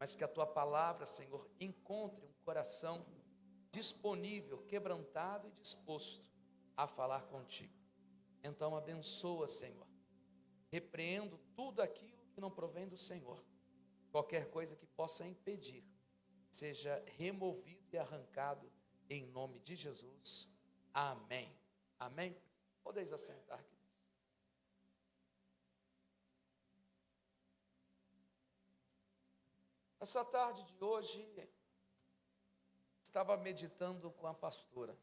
mas que a tua palavra, Senhor, encontre um coração disponível, quebrantado e disposto a falar contigo. Então abençoa, Senhor. Repreendo tudo aquilo que não provém do Senhor. Qualquer coisa que possa impedir, seja removido e arrancado em nome de Jesus. Amém. Amém. Podeis assentar, queridos. Essa tarde de hoje, estava meditando com a pastora,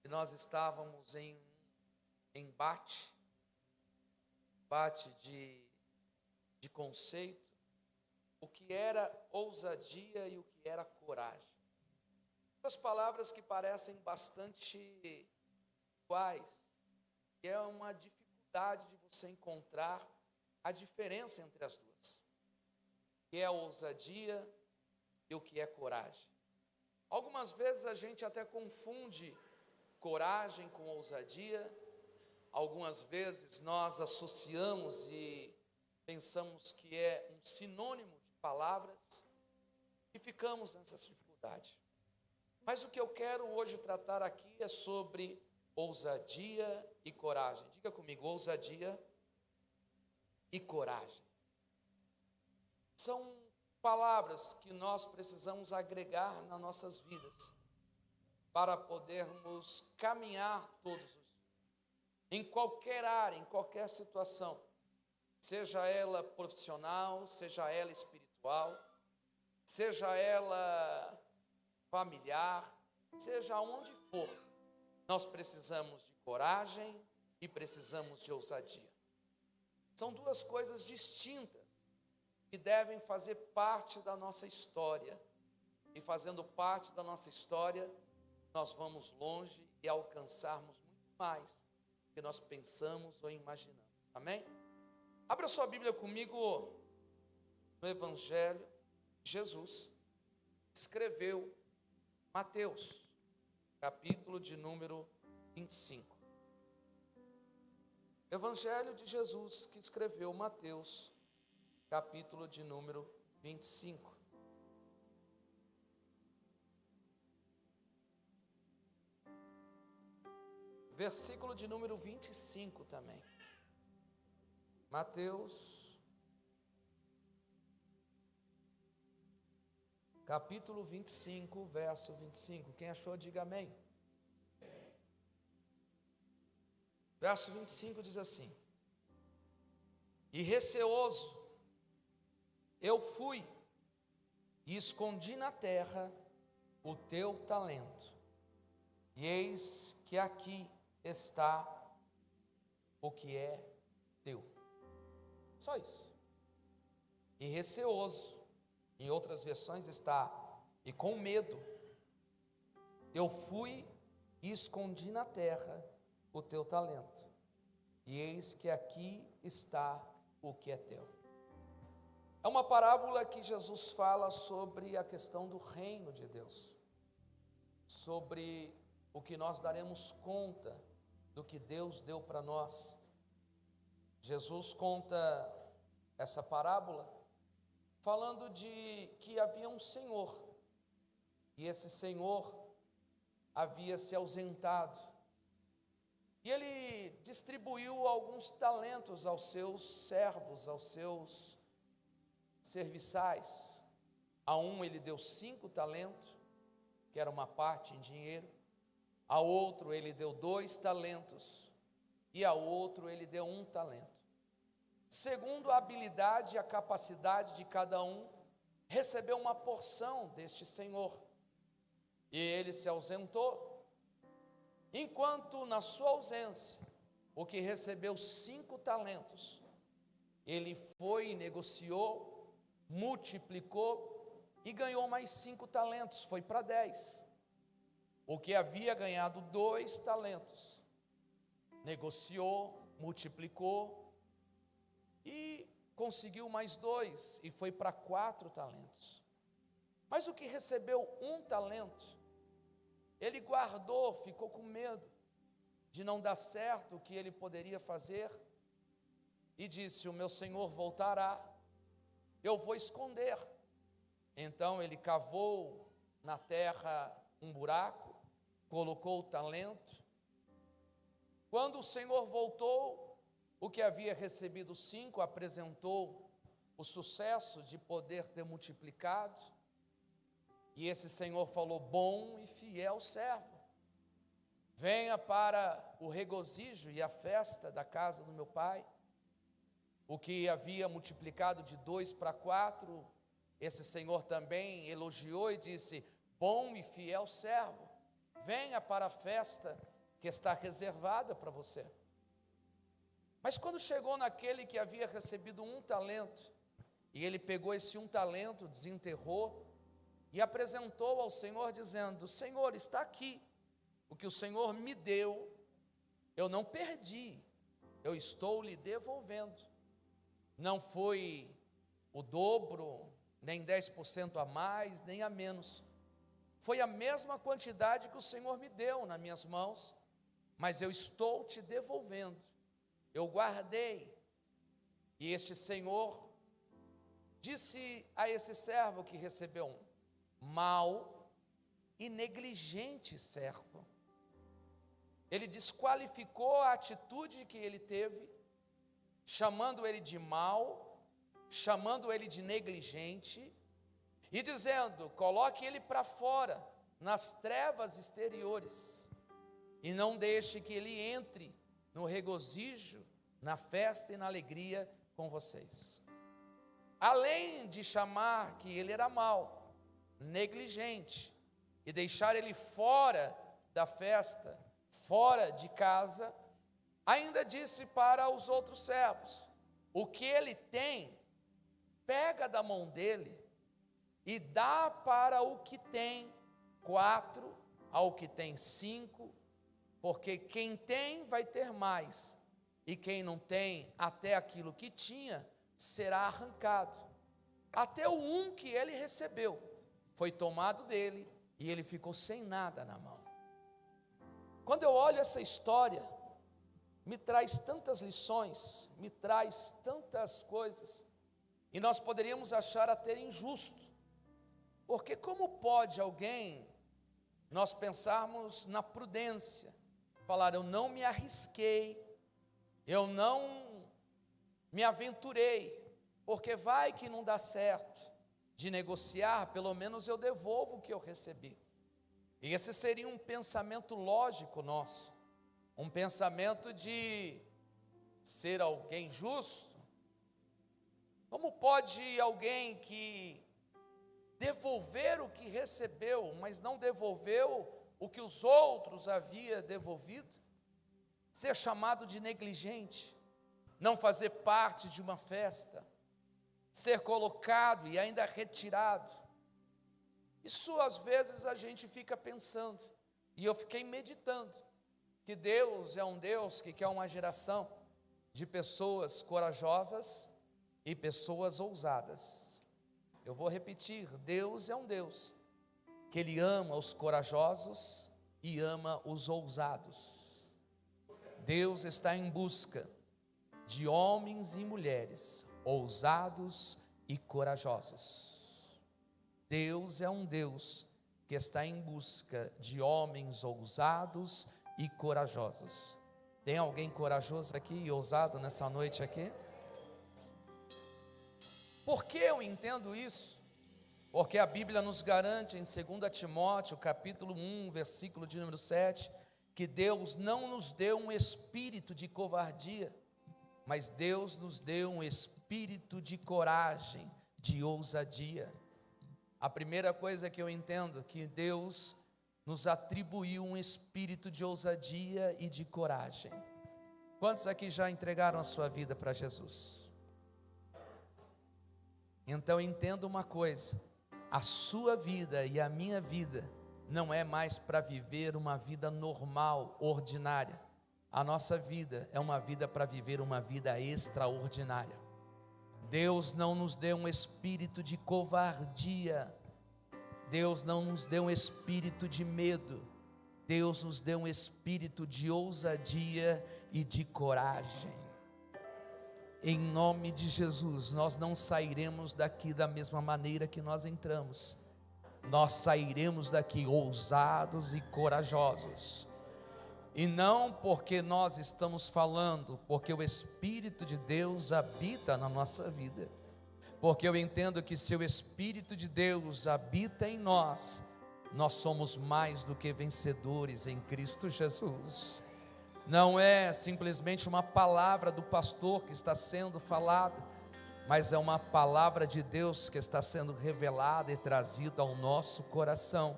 e nós estávamos em embate de conceito, o que era ousadia e o que era coragem. Duas palavras que parecem bastante iguais, e é uma dificuldade de você encontrar a diferença entre as duas, o que é ousadia e o que é coragem. Algumas vezes a gente até confunde coragem com ousadia, algumas vezes nós associamos e pensamos que é um sinônimo de palavras e ficamos nessa dificuldade. Mas o que eu quero hoje tratar aqui é sobre ousadia e coragem. Diga comigo, ousadia e coragem. São palavras que nós precisamos agregar nas nossas vidas para podermos caminhar todos os dias, em qualquer área, em qualquer situação, seja ela profissional, seja ela espiritual, seja ela familiar, seja onde for, nós precisamos de coragem e precisamos de ousadia. São duas coisas distintas que devem fazer parte da nossa história. E fazendo parte da nossa história, nós vamos longe e alcançarmos muito mais do que nós pensamos ou imaginamos. Amém? Abra sua Bíblia comigo no Evangelho de Jesus. Escreveu Mateus, capítulo de número 25. Evangelho de Jesus que escreveu Mateus, capítulo de número 25. Versículo de número 25 também. Mateus, capítulo 25, verso 25. Quem achou, diga amém. Verso 25 diz assim: E receoso eu fui e escondi na terra o teu talento, e eis que aqui está o que é teu. Só isso. E receoso, em outras versões está, e com medo, eu fui e escondi na terra o teu talento, e eis que aqui está o que é teu. É uma parábola que Jesus fala sobre a questão do reino de Deus, sobre o que nós daremos conta do que Deus deu para nós. Jesus conta essa parábola falando de que havia um senhor, e esse senhor havia se ausentado, e ele distribuiu alguns talentos aos seus servos, aos seus serviçais. A um ele deu 5 talentos, que era uma parte em dinheiro. A outro ele deu 2 talentos, e a outro ele deu 1 talento. Segundo a habilidade e a capacidade de cada um, recebeu uma porção deste senhor. E ele se ausentou, enquanto na sua ausência, o que recebeu 5 talentos, ele foi e negociou, multiplicou e ganhou mais 5 talentos, foi para 10. O que havia ganhado 2 talentos, negociou, multiplicou e conseguiu mais 2 e foi para 4 talentos. Mas o que recebeu 1 talento, ele guardou, ficou com medo de não dar certo o que ele poderia fazer, e disse: o meu senhor voltará, eu vou esconder Então ele cavou na terra um buraco, colocou o talento. Quando o Senhor voltou, o que havia recebido 5 apresentou o sucesso de poder ter multiplicado. E esse Senhor falou: bom e fiel servo, venha para o regozijo e a festa da casa do meu pai. O que havia multiplicado de 2 para 4, esse Senhor também elogiou e disse: bom e fiel servo, venha para a festa que está reservada para você. Mas quando chegou naquele que havia recebido 1 talento, e ele pegou esse 1 talento, desenterrou e apresentou ao Senhor dizendo: Senhor, está aqui, o que o Senhor me deu, eu não perdi, eu estou lhe devolvendo. Não foi o dobro, nem 10% a mais, nem a menos. Foi a mesma quantidade que o Senhor me deu nas minhas mãos, mas eu estou te devolvendo. Eu guardei. E este Senhor disse a esse servo que recebeu 1: mau e negligente servo. Ele desqualificou a atitude que ele teve, chamando ele de mau, chamando ele de negligente, e dizendo: coloque ele para fora, nas trevas exteriores, e não deixe que ele entre no regozijo, na festa e na alegria com vocês. Além de chamar que ele era mau, negligente, e deixar ele fora da festa, fora de casa, ainda disse para os outros servos: o que ele tem, pega da mão dele e dá para o que tem 4, ao que tem 5, porque quem tem vai ter mais, e quem não tem, até aquilo que tinha será arrancado. Até o 1 que ele recebeu foi tomado dele, e ele ficou sem nada na mão. Quando eu olho essa história, me traz tantas lições, me traz tantas coisas, e nós poderíamos achar até injusto, porque como pode alguém, nós pensarmos na prudência, falar: eu não me arrisquei, eu não me aventurei, porque vai que não dá certo, de negociar, pelo menos eu devolvo o que eu recebi. E esse seria um pensamento lógico nosso, um pensamento de ser alguém justo. Como pode alguém que devolver o que recebeu, mas não devolveu o que os outros haviam devolvido, ser chamado de negligente, não fazer parte de uma festa, ser colocado e ainda retirado? Isso às vezes a gente fica pensando, e eu fiquei meditando, que Deus é um Deus que quer uma geração de pessoas corajosas e pessoas ousadas. Eu vou repetir: Deus é um Deus que Ele ama os corajosos e ama os ousados. Deus está em busca de homens e mulheres ousados e corajosos. Deus é um Deus que está em busca de homens ousados e corajosos. Tem alguém corajoso aqui e ousado nessa noite aqui? Por que eu entendo isso? Porque a Bíblia nos garante em 2 Timóteo, capítulo 1, versículo de número 7, que Deus não nos deu um espírito de covardia, mas Deus nos deu um espírito de coragem, de ousadia. A primeira coisa que eu entendo, que Deus nos atribuiu um espírito de ousadia e de coragem. Quantos aqui já entregaram a sua vida para Jesus? Então entenda uma coisa: a sua vida e a minha vida não é mais para viver uma vida normal, ordinária. A nossa vida é uma vida para viver uma vida extraordinária. Deus não nos deu um espírito de covardia, Deus não nos deu um espírito de medo, Deus nos deu um espírito de ousadia e de coragem. Em nome de Jesus, nós não sairemos daqui da mesma maneira que nós entramos. Nós sairemos daqui ousados e corajosos. E não porque nós estamos falando, porque o Espírito de Deus habita na nossa vida. Porque eu entendo que se o Espírito de Deus habita em nós, nós somos mais do que vencedores em Cristo Jesus. Não é simplesmente uma palavra do pastor que está sendo falada, mas é uma palavra de Deus que está sendo revelada e trazida ao nosso coração,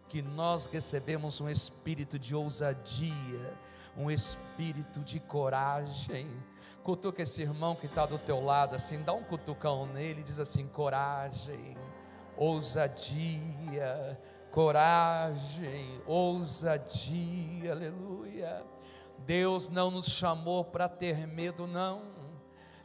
que nós recebemos um espírito de ousadia, um espírito de coragem. Cutuca esse irmão que está do teu lado assim, dá um cutucão nele e diz assim: coragem, ousadia, coragem, ousadia, aleluia. Deus não nos chamou para ter medo, não.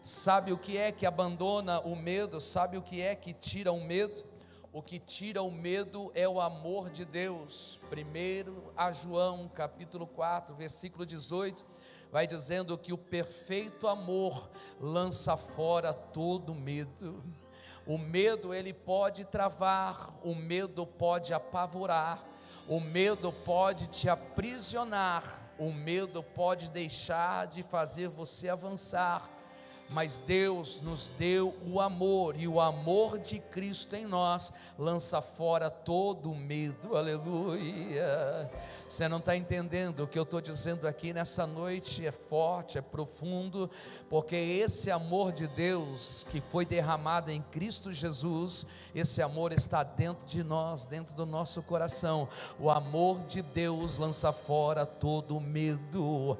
Sabe o que é que abandona o medo? Sabe o que é que tira o medo? O que tira o medo é o amor de Deus. 1 João capítulo 4, versículo 18, vai dizendo que o perfeito amor lança fora todo medo. O medo ele pode travar, o medo pode apavorar, o medo pode te aprisionar, o medo pode deixar de fazer você avançar, mas Deus nos deu o amor, e o amor de Cristo em nós lança fora todo medo, aleluia. Você não está entendendo o que eu estou dizendo aqui nessa noite? É forte, é profundo, porque esse amor de Deus que foi derramado em Cristo Jesus, esse amor está dentro de nós, dentro do nosso coração. O amor de Deus lança fora todo medo.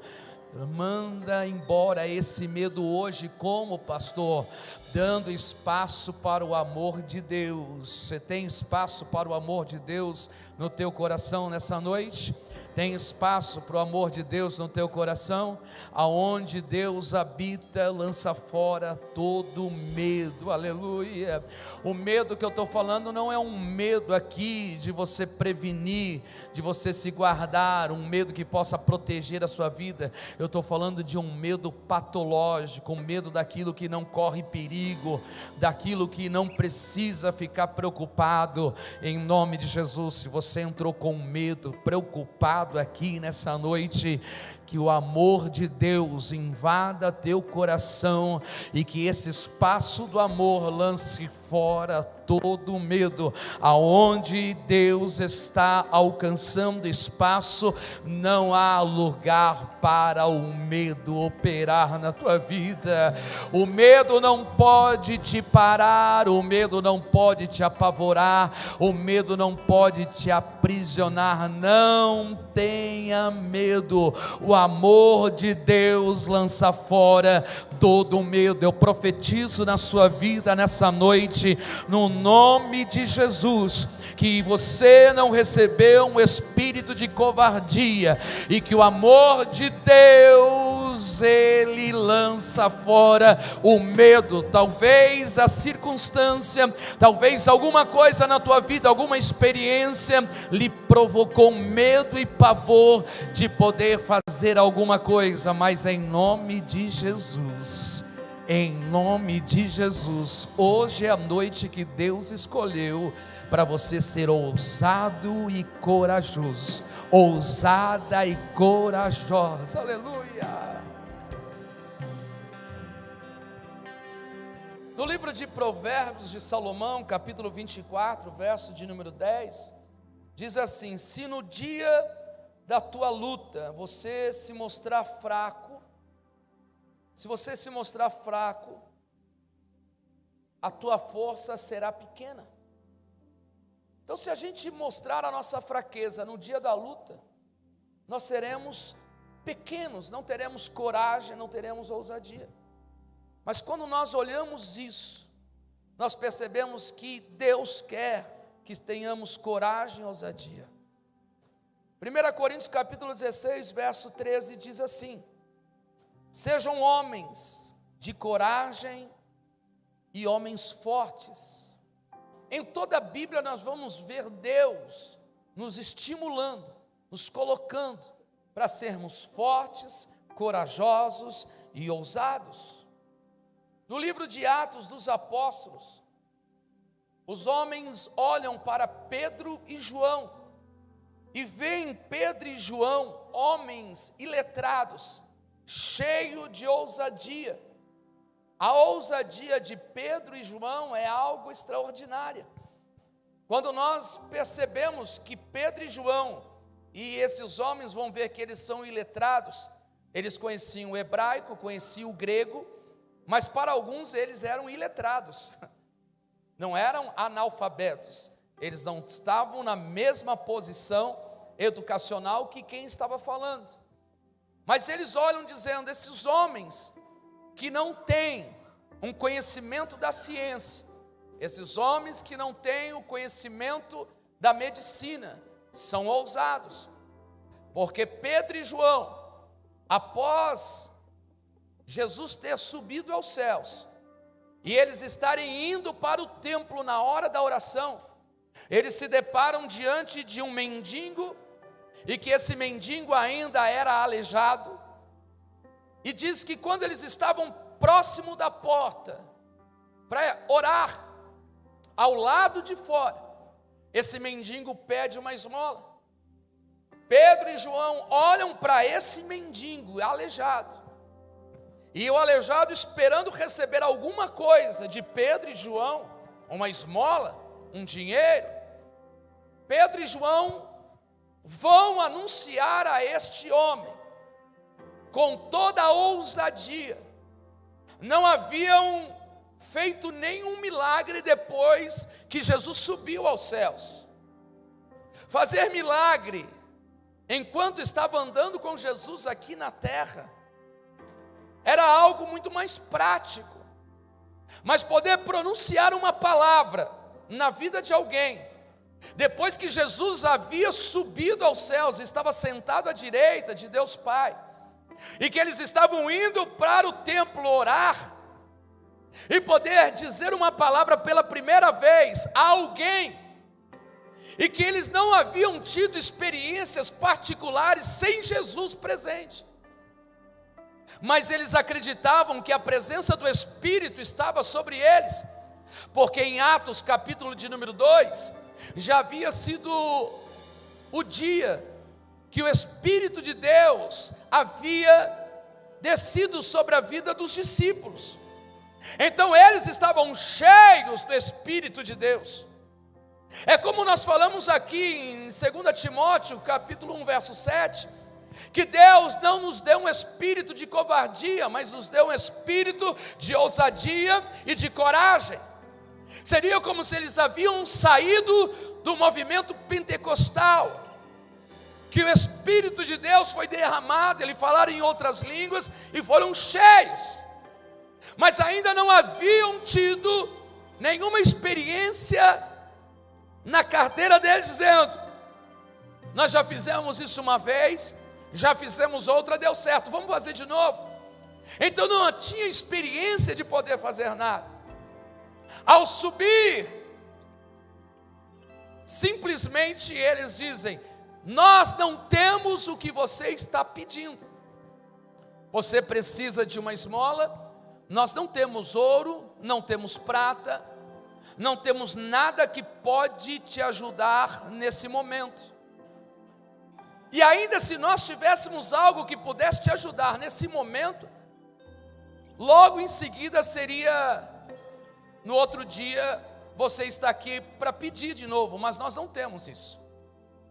Manda embora esse medo hoje, como pastor, dando espaço para o amor de Deus. Você tem espaço para o amor de Deus no teu coração nessa noite? Tem espaço para o amor de Deus no teu coração? Aonde Deus habita, lança fora todo medo, aleluia. O medo que eu estou falando não é um medo aqui de você prevenir, de você se guardar, um medo que possa proteger a sua vida. Eu estou falando de um medo patológico, um medo daquilo que não corre perigo, daquilo que não precisa ficar preocupado. Em nome de Jesus, se você entrou com medo, preocupado aqui nessa noite, que o amor de Deus invada teu coração e que esse espaço do amor lance fora todo medo. Aonde Deus está alcançando espaço, não há lugar para o medo operar na tua vida. O medo não pode te parar, o medo não pode te apavorar, o medo não pode te aprisionar. Não tenha medo. O amor de Deus lança fora todo medo. Eu profetizo na sua vida nessa noite, no nome de Jesus, que você não recebeu um espírito de covardia, e que o amor de Deus, ele lança fora o medo. Talvez a circunstância, talvez alguma coisa na tua vida, alguma experiência lhe provocou medo e pavor de poder fazer alguma coisa, mas em nome de Jesus, em nome de Jesus, hoje é a noite que Deus escolheu para você ser ousado e corajoso, ousada e corajosa, aleluia. No livro de Provérbios de Salomão, capítulo 24, verso de número 10, diz assim: se no dia da tua luta você se mostrar fraco, se você se mostrar fraco, a tua força será pequena. Então, se a gente mostrar a nossa fraqueza no dia da luta, nós seremos pequenos, não teremos coragem, não teremos ousadia. Mas quando nós olhamos isso, nós percebemos que Deus quer que tenhamos coragem e ousadia. 1 Coríntios capítulo 16, verso 13 diz assim: sejam homens de coragem e homens fortes. Em toda a Bíblia nós vamos ver Deus nos estimulando, nos colocando para sermos fortes, corajosos e ousados. No livro de Atos dos Apóstolos, os homens olham para Pedro e João e veem Pedro e João, homens iletrados, cheios de ousadia. A ousadia de Pedro e João é algo extraordinário. Quando nós percebemos que Pedro e João, e esses homens vão ver que eles são iletrados, eles conheciam o hebraico, conheciam o grego, mas para alguns eles eram iletrados, não eram analfabetos, eles não estavam na mesma posição educacional que quem estava falando. Mas eles olham dizendo, esses homens que não têm um conhecimento da ciência, esses homens que não têm o conhecimento da medicina, são ousados, porque Pedro e João, após Jesus ter subido aos céus, e eles estarem indo para o templo na hora da oração, eles se deparam diante de um mendigo, e que esse mendigo ainda era aleijado, e diz que quando eles estavam próximo da porta, para orar, ao lado de fora, esse mendigo pede uma esmola. Pedro e João olham para esse mendigo aleijado, e o aleijado esperando receber alguma coisa de Pedro e João, uma esmola, um dinheiro. Pedro e João vão anunciar a este homem, com toda a ousadia. Não haviam feito nenhum milagre depois que Jesus subiu aos céus. Fazer milagre enquanto estava andando com Jesus aqui na terra era algo muito mais prático, mas poder pronunciar uma palavra na vida de alguém, depois que Jesus havia subido aos céus, estava sentado à direita de Deus Pai, e que eles estavam indo para o templo orar, e poder dizer uma palavra pela primeira vez a alguém, e que eles não haviam tido experiências particulares sem Jesus presente, mas eles acreditavam que a presença do Espírito estava sobre eles, porque em Atos capítulo de número 2, já havia sido o dia que o Espírito de Deus havia descido sobre a vida dos discípulos. Então eles estavam cheios do Espírito de Deus. É como nós falamos aqui em 2 Timóteo, capítulo 1, verso 7, que Deus não nos deu um espírito de covardia, mas nos deu um espírito de ousadia e de coragem. Seria como se eles haviam saído do movimento pentecostal, que o Espírito de Deus foi derramado, eles falaram em outras línguas e foram cheios, mas ainda não haviam tido nenhuma experiência na carteira deles, dizendo, nós já fizemos isso uma vez, já fizemos outra, deu certo, vamos fazer de novo. Então não tinha experiência de poder fazer nada. Ao subir, simplesmente eles dizem, nós não temos o que você está pedindo. Você precisa de uma esmola? Nós não temos ouro, não temos prata, não temos nada que pode te ajudar nesse momento. E ainda se nós tivéssemos algo que pudesse te ajudar nesse momento, logo em seguida seria, no outro dia, você está aqui para pedir de novo, mas nós não temos isso.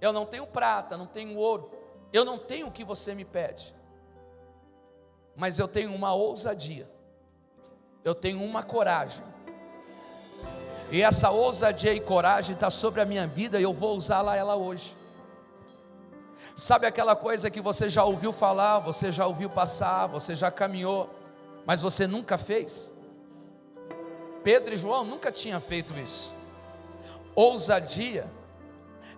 Eu não tenho prata, não tenho ouro, eu não tenho o que você me pede, mas eu tenho uma ousadia, eu tenho uma coragem, e essa ousadia e coragem está sobre a minha vida, e eu vou usá-la ela hoje. Sabe aquela coisa que você já ouviu falar, você já ouviu passar, você já caminhou, mas você nunca fez? Pedro e João nunca tinham feito isso. Ousadia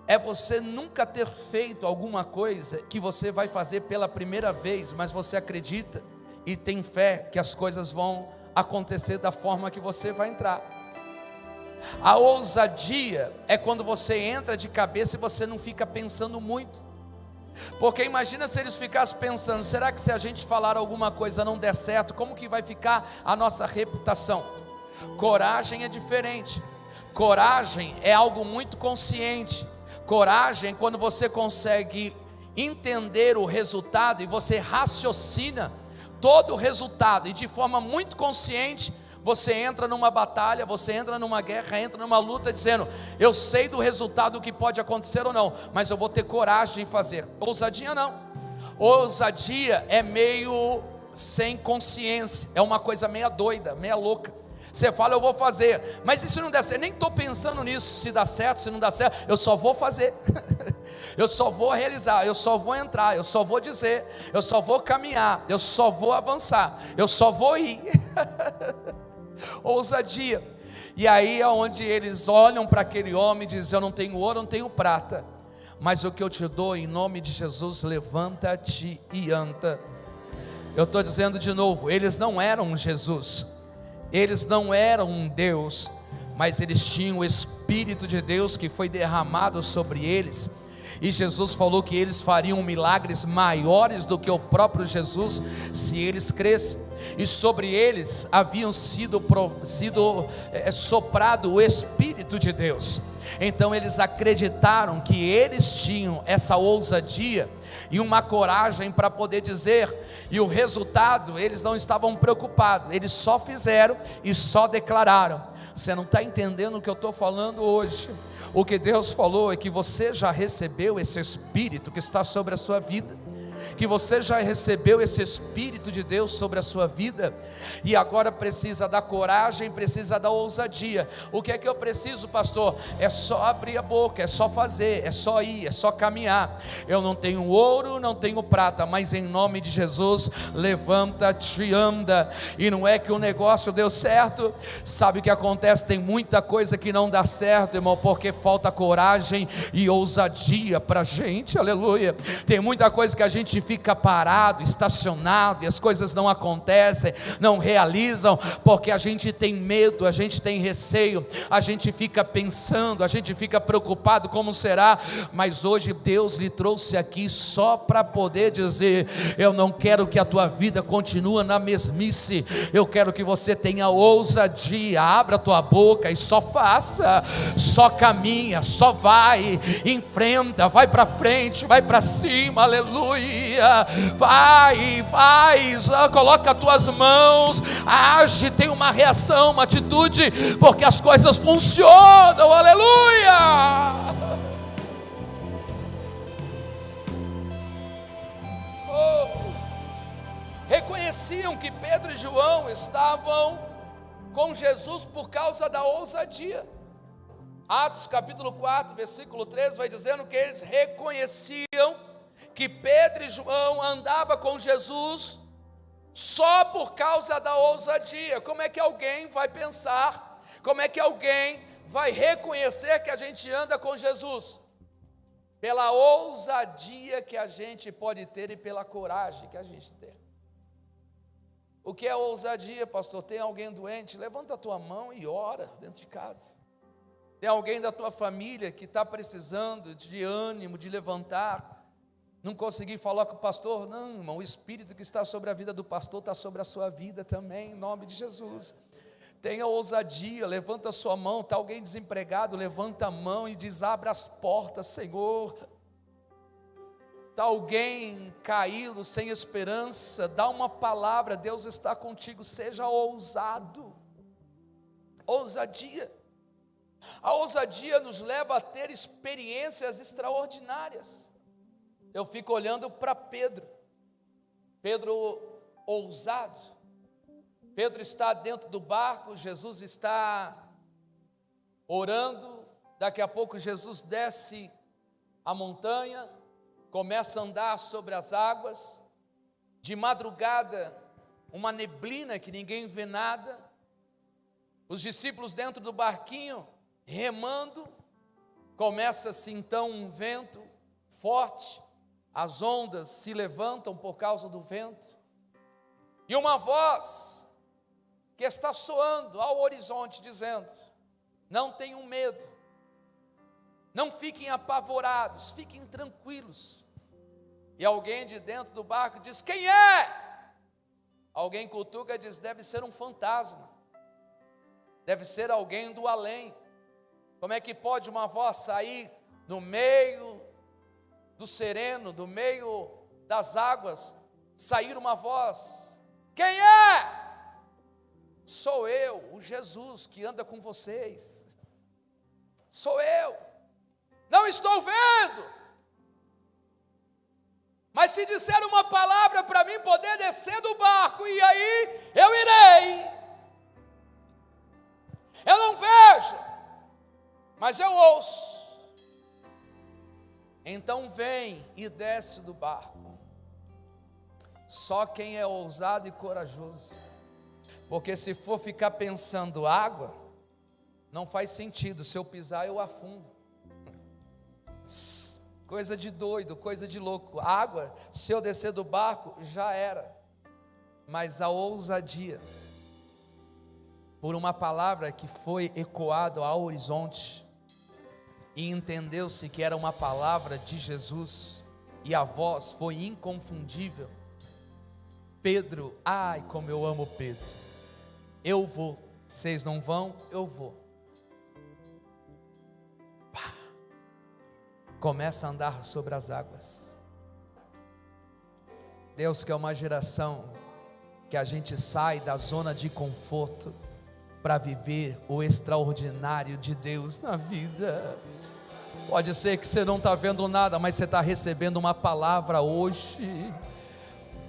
é você nunca ter feito alguma coisa que você vai fazer pela primeira vez, mas você acredita e tem fé que as coisas vão acontecer da forma que você vai entrar. A ousadia é quando você entra de cabeça e você não fica pensando muito. Porque imagina se eles ficassem pensando: será que se a gente falar alguma coisa não der certo, como que vai ficar a nossa reputação? Coragem é diferente. Coragem é algo muito consciente. Coragem é quando você consegue entender o resultado e você raciocina todo o resultado, e de forma muito consciente você entra numa batalha, você entra numa guerra, entra numa luta dizendo: eu sei do resultado, o que pode acontecer ou não, mas eu vou ter coragem de fazer. Ousadia não. Ousadia é meio sem consciência, é uma coisa meia doida, meia louca. Você fala: eu vou fazer, mas e se não der certo? Nem estou pensando nisso, se dá certo, se não dá certo, eu só vou fazer. Eu só vou realizar, eu só vou entrar, eu só vou dizer, eu só vou caminhar, eu só vou avançar, eu só vou ir. Ousadia. E aí é onde eles olham para aquele homem e dizem: eu não tenho ouro, não tenho prata, mas o que eu te dou, em nome de Jesus, levanta-te e anda. Eu estou dizendo de novo, eles não eram Jesus, eles não eram um Deus, mas eles tinham o Espírito de Deus que foi derramado sobre eles. E Jesus falou que eles fariam milagres maiores do que o próprio Jesus, se eles crescem. E sobre eles haviam sido soprado o Espírito de Deus. Então eles acreditaram que eles tinham essa ousadia e uma coragem para poder dizer, e o resultado, eles não estavam preocupados, eles só fizeram e só declararam. Você não está entendendo o que eu estou falando hoje? O que Deus falou é que você já recebeu esse Espírito que está sobre a sua vida, que você já recebeu esse Espírito de Deus sobre a sua vida, e agora precisa da coragem, precisa da ousadia. O que é que eu preciso, pastor? É só abrir a boca, é só fazer, é só ir, é só caminhar. Eu não tenho ouro, não tenho prata, mas em nome de Jesus, levanta-te, anda. E não é que o negócio deu certo. Sabe o que acontece? Tem muita coisa que não dá certo, irmão, porque falta coragem e ousadia para a gente, aleluia. Tem muita coisa que a gente fica parado, estacionado, e as coisas não acontecem, não realizam, porque a gente tem medo, a gente tem receio, a gente fica pensando, a gente fica preocupado como será. Mas hoje Deus lhe trouxe aqui só para poder dizer: eu não quero que a tua vida continue na mesmice, eu quero que você tenha ousadia. Abra a tua boca e só faça, só caminha, só vai, enfrenta, vai para frente, vai para cima, aleluia. Vai, coloca as tuas mãos, age, tem uma reação, uma atitude, porque as coisas funcionam, aleluia. Reconheciam que Pedro e João estavam com Jesus por causa da ousadia. Atos capítulo 4, versículo 13 vai dizendo que eles reconheciam que Pedro e João andavam com Jesus só por causa da ousadia. Como é que alguém vai pensar, como é que alguém vai reconhecer que a gente anda com Jesus? Pela ousadia que a gente pode ter e pela coragem que a gente tem. O que é ousadia, pastor? Tem alguém doente? Levanta a tua mão e ora dentro de casa. Tem alguém da tua família que está precisando de ânimo, de levantar? Não consegui falar com o pastor? Não, irmão, o Espírito que está sobre a vida do pastor está sobre a sua vida também, em nome de Jesus. Tenha ousadia, levanta a sua mão. Está alguém desempregado? Levanta a mão e diz: abra as portas, Senhor. Está alguém caído, sem esperança? Dá uma palavra, Deus está contigo. Seja ousado. Ousadia. A ousadia nos leva a ter experiências extraordinárias. Eu fico olhando para Pedro ousado. Pedro está dentro do barco, Jesus está orando. Daqui a pouco Jesus desce a montanha, começa a andar sobre as águas. De madrugada, uma neblina que ninguém vê nada. Os discípulos dentro do barquinho, remando. Começa-se então um vento forte. As ondas se levantam por causa do vento, e uma voz que está soando ao horizonte dizendo: não tenham medo, não fiquem apavorados, fiquem tranquilos, E alguém de dentro do barco diz: quem é? Alguém cutuca e diz: deve ser um fantasma, deve ser alguém do além. Como é que pode uma voz sair no meio do sereno, do meio das águas, sair uma voz? Quem é? Sou eu, o Jesus que anda com vocês. Sou eu. Não estou vendo, mas se disser uma palavra para mim poder descer do barco, e aí eu irei. Eu não vejo, mas eu ouço. Então vem e desce do barco. Só quem é ousado e corajoso. Porque se for ficar pensando água, não faz sentido. Se eu pisar, eu afundo. Coisa de doido, coisa de louco. Água, se eu descer do barco, já era. Mas a ousadia, por uma palavra que foi ecoada ao horizonte, e entendeu-se que era uma palavra de Jesus, e a voz foi inconfundível. Pedro, ai como eu amo Pedro. Eu vou, vocês não vão, eu vou. Pá. Começa a andar sobre as águas. Deus quer uma geração que a gente sai da zona de conforto para viver o extraordinário de Deus na vida. Pode ser que você não está vendo nada, mas você está recebendo uma palavra hoje.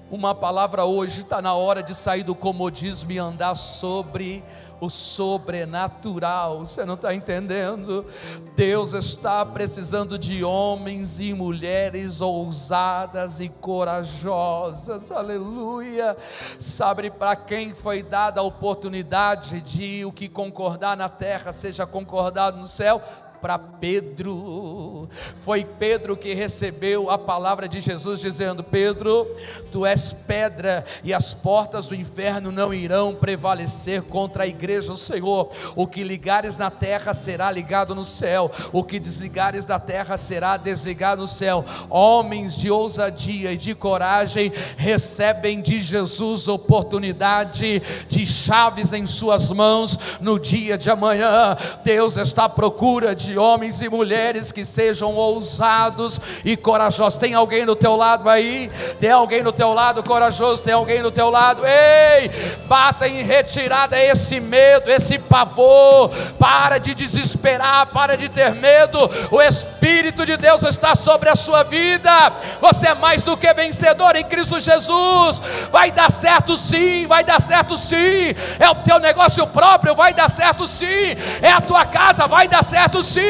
Uma palavra hoje. Está na hora de sair do comodismo e andar sobre o sobrenatural. Você não está entendendo? Deus está precisando de homens e mulheres ousadas e corajosas. Aleluia. Sabe para quem foi dada a oportunidade de o que concordar na terra seja concordado no céu? Para Pedro. Foi Pedro que recebeu a palavra de Jesus dizendo: Pedro, tu és pedra, e as portas do inferno não irão prevalecer contra a igreja do Senhor. O que ligares na terra será ligado no céu, o que desligares da terra será desligado no céu. Homens de ousadia e de coragem recebem de Jesus oportunidade de chaves em suas mãos no dia de amanhã. Deus está à procura de homens e mulheres que sejam ousados e corajosos. Tem alguém do teu lado aí? Tem alguém do teu lado corajoso? Tem alguém do teu lado? Ei, bata em retirada esse medo, esse pavor. Para de desesperar, para de ter medo. O Espírito de Deus está sobre a sua vida. Você é mais do que vencedor em Cristo Jesus. Vai dar certo sim, vai dar certo sim. É o teu negócio próprio, vai dar certo sim. É a tua casa, vai dar certo sim.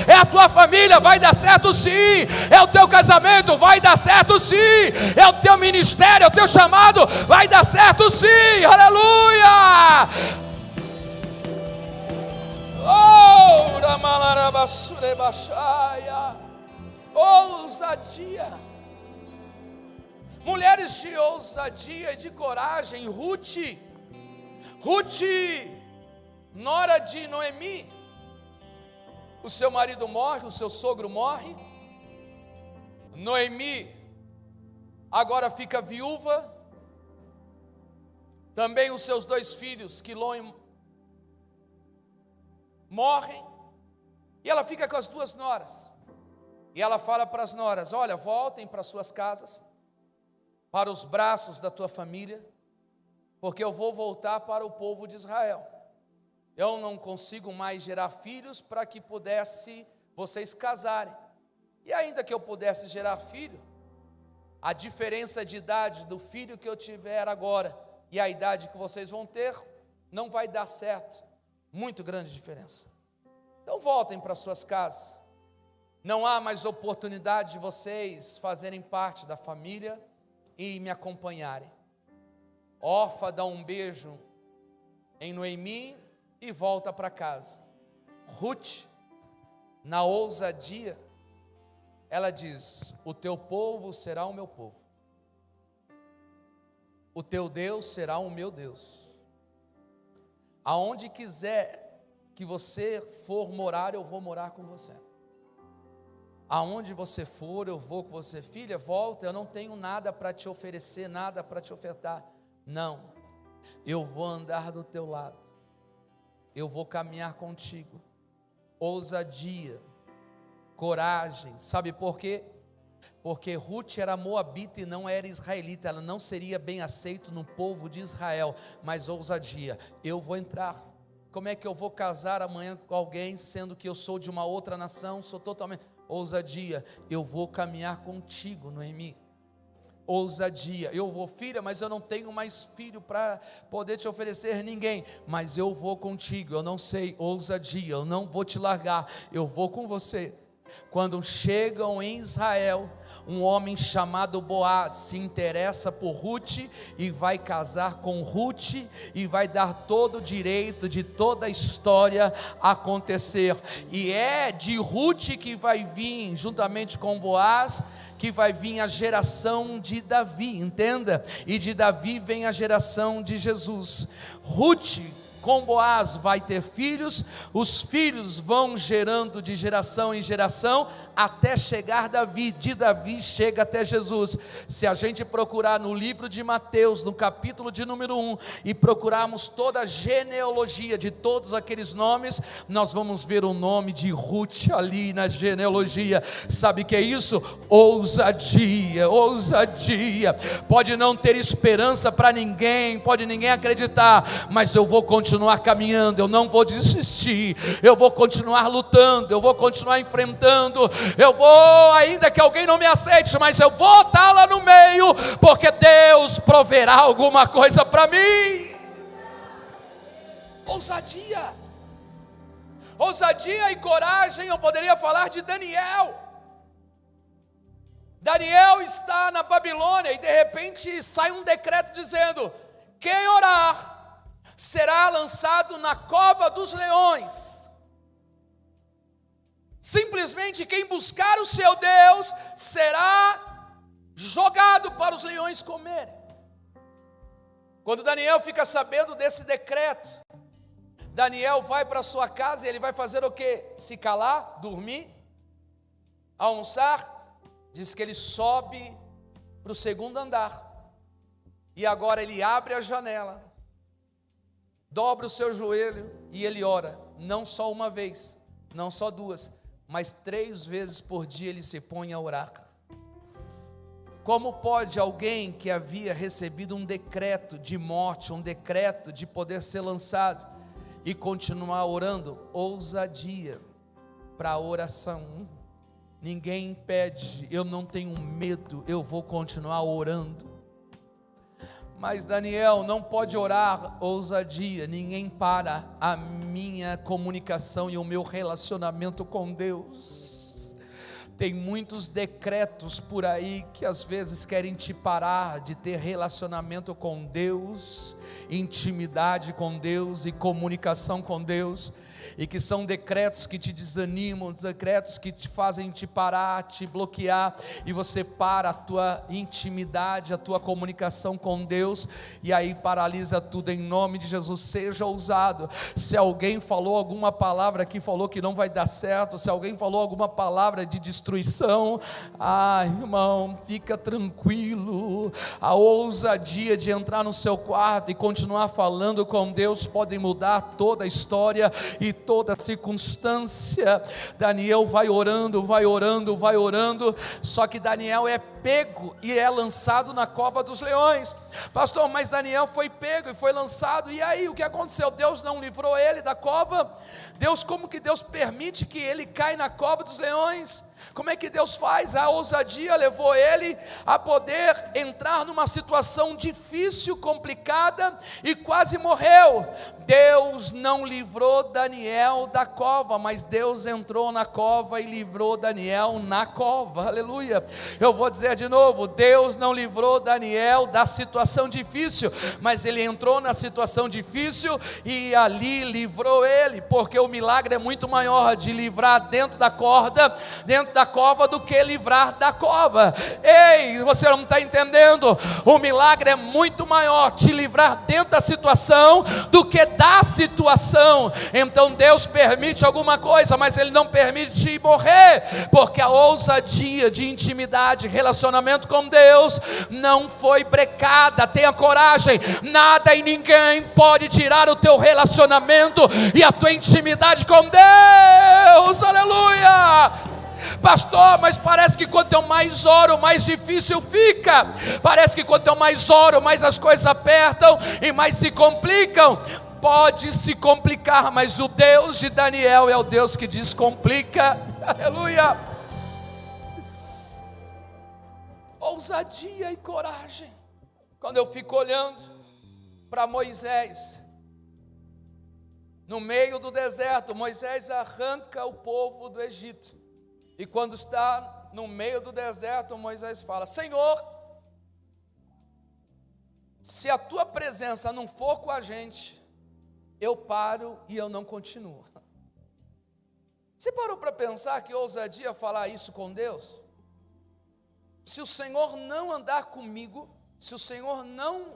É a tua família, vai dar certo sim. É o teu casamento, vai dar certo sim. É o teu ministério, é o teu chamado, vai dar certo sim. Aleluia. Oh, Ramalarabasureba. Ousadia. Mulheres de ousadia e de coragem. Ruth, nora de Noemi. O seu marido morre, o seu sogro morre. Noemi agora fica viúva. Também os seus 2 filhos, Quilom, morrem. E ela fica com as 2 noras. E ela fala para as noras: olha, voltem para suas casas, para os braços da tua família, porque eu vou voltar para o povo de Israel. Eu não consigo mais gerar filhos para que pudesse vocês casarem. E ainda que eu pudesse gerar filho, a diferença de idade do filho que eu tiver agora e a idade que vocês vão ter, não vai dar certo. Muito grande diferença. Então voltem para suas casas. Não há mais oportunidade de vocês fazerem parte da família e me acompanharem. Orfa dá um beijo em Noemi e volta para casa. Ruth, na ousadia, ela diz: o teu povo será o meu povo, o teu Deus será o meu Deus. Aonde quiser que você for morar, eu vou morar com você. aonde você for, eu vou com você. Filha, volta, eu não tenho nada para te oferecer, nada para te ofertar. Não, eu vou andar do teu lado, eu vou caminhar contigo. Ousadia, coragem, sabe por quê? Porque Ruth era moabita e não era israelita, ela não seria bem aceita no povo de Israel, mas ousadia, eu vou entrar. Como é que eu vou casar amanhã com alguém, sendo que eu sou de uma outra nação, sou totalmente... Ousadia, eu vou caminhar contigo, Noemi. Ousadia, eu vou, filha, mas eu não tenho mais filho para poder te oferecer ninguém, mas eu vou contigo, eu não sei, ousadia, eu não vou te largar, eu vou com você. Quando chegam em Israel, um homem chamado Boaz se interessa por Ruth e vai casar com Ruth e vai dar todo o direito de toda a história acontecer, e é de Ruth que vai vir, juntamente com Boaz, que vai vir a geração de Davi, entenda, e de Davi vem a geração de Jesus. Ruth com Boaz vai ter filhos, os filhos vão gerando de geração em geração, até chegar Davi, de Davi chega até Jesus. Se a gente procurar no livro de Mateus, no capítulo de número 1, e procurarmos toda a genealogia de todos aqueles nomes, nós vamos ver o nome de Ruth ali na genealogia. Sabe o que é isso? Ousadia, ousadia. Pode não ter esperança para ninguém, pode ninguém acreditar, mas eu vou continuar caminhando, eu não vou desistir, eu vou continuar lutando, eu vou continuar enfrentando, eu vou, ainda que alguém não me aceite, mas eu vou estar lá no meio, porque Deus proverá alguma coisa para mim. Ousadia, ousadia e coragem. Eu poderia falar de Daniel. Daniel está na Babilônia e de repente sai um decreto dizendo: quem orar será lançado na cova dos leões. Simplesmente quem buscar o seu Deus será jogado para os leões comerem. Quando Daniel fica sabendo desse decreto, Daniel vai para sua casa e ele vai fazer o quê? Se calar, dormir, almoçar. Diz que ele sobe para o segundo andar, e agora ele abre a janela, dobra o seu joelho e ele ora, não só uma vez, não só duas, mas 3 vezes por dia ele se põe a orar. Como pode alguém que havia recebido um decreto de morte, um decreto de poder ser lançado, e continuar orando? Ousadia para a oração. Ninguém impede, eu não tenho medo, eu vou continuar orando. Mas Daniel não pode orar, ousadia, ninguém para a minha comunicação e o meu relacionamento com Deus. Tem muitos decretos por aí que às vezes querem te parar de ter relacionamento com Deus, intimidade com Deus e comunicação com Deus, e que são decretos que te desanimam, decretos que te fazem te parar, te bloquear, e você para a tua intimidade, a tua comunicação com Deus, e aí paralisa tudo. Em nome de Jesus, seja ousado. Se alguém falou alguma palavra aqui, falou que não vai dar certo, se alguém falou alguma palavra de destruição, irmão, fica tranquilo. A ousadia de entrar no seu quarto e continuar falando com Deus pode mudar toda a história e toda circunstância. Daniel vai orando, vai orando, vai orando, só que Daniel é pego e é lançado na cova dos leões. Pastor, mas Daniel foi pego e foi lançado, e aí o que aconteceu? Deus não livrou ele da cova? Como que Deus permite que ele caia na cova dos leões? Como é que Deus faz? A ousadia levou ele a poder entrar numa situação difícil, complicada, e quase morreu. Deus não livrou Daniel da cova, mas Deus entrou na cova e livrou Daniel na cova. Aleluia. Eu vou dizer de novo, Deus não livrou Daniel da situação difícil, mas ele entrou na situação difícil e ali livrou ele, porque o milagre é muito maior de livrar dentro da corda, dentro dentro da cova do que livrar da cova. Ei, você não está entendendo? O milagre é muito maior te livrar dentro da situação do que da situação. Então Deus permite alguma coisa, mas Ele não permite te morrer, porque a ousadia de intimidade, relacionamento com Deus não foi brecada. Tenha coragem, nada e ninguém pode tirar o teu relacionamento e a tua intimidade com Deus. Aleluia! Pastor, mas parece que quanto eu mais oro, mais difícil fica. Parece que quanto eu mais oro, mais as coisas apertam e mais se complicam. Pode se complicar, mas o Deus de Daniel é o Deus que descomplica. Aleluia! Ousadia e coragem. Quando eu fico olhando para Moisés, no meio do deserto, Moisés arranca o povo do Egito. E quando está no meio do deserto, Moisés fala: Senhor, se a tua presença não for com a gente, eu paro e eu não continuo. Você parou para pensar que ousadia falar isso com Deus? Se o Senhor não andar comigo, se o Senhor não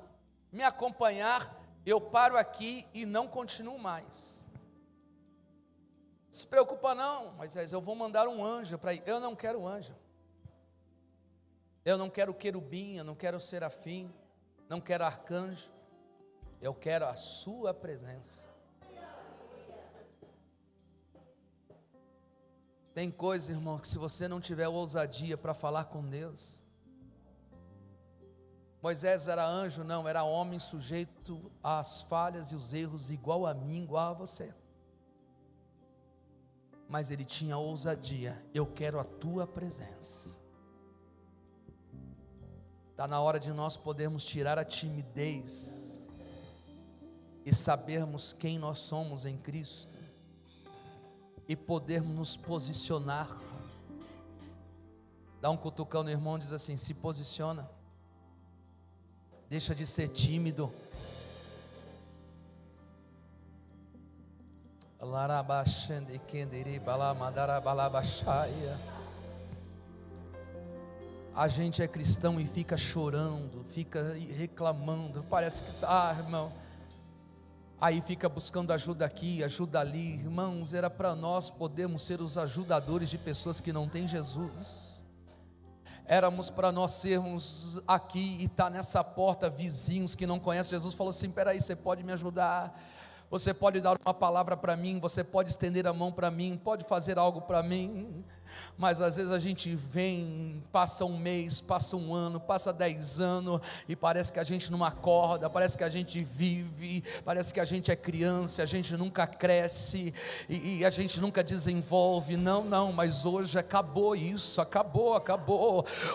me acompanhar, eu paro aqui e não continuo mais. Se preocupa não, Moisés, eu vou mandar um anjo para ir. Eu não quero anjo. Eu não quero querubim, eu não quero serafim, não quero arcanjo. Eu quero a sua presença. Tem coisa, irmão, que se você não tiver ousadia para falar com Deus. Moisés era anjo? Não, era homem sujeito às falhas e os erros, igual a mim, igual a você. Mas ele tinha ousadia. Eu quero a tua presença. Está na hora de nós podermos tirar a timidez e sabermos quem nós somos em Cristo e podermos nos posicionar. Dá um cutucão no irmão e diz assim: se posiciona. Deixa de ser tímido. A gente é cristão e fica chorando, fica reclamando, parece que irmão, aí fica buscando ajuda aqui, ajuda ali. Irmãos, era para nós podermos ser os ajudadores de pessoas que não têm Jesus. Éramos para nós sermos aqui e estar nessa porta, vizinhos que não conhecem Jesus. Falou assim: peraí, você pode me ajudar? Você pode dar uma palavra para mim, você pode estender a mão para mim, pode fazer algo para mim. Mas às vezes a gente vem, passa um mês, passa um ano, passa 10 anos e parece que a gente não acorda, parece que a gente vive, parece que a gente é criança, a gente nunca cresce e a gente nunca desenvolve. Não, mas hoje acabou isso, acabou.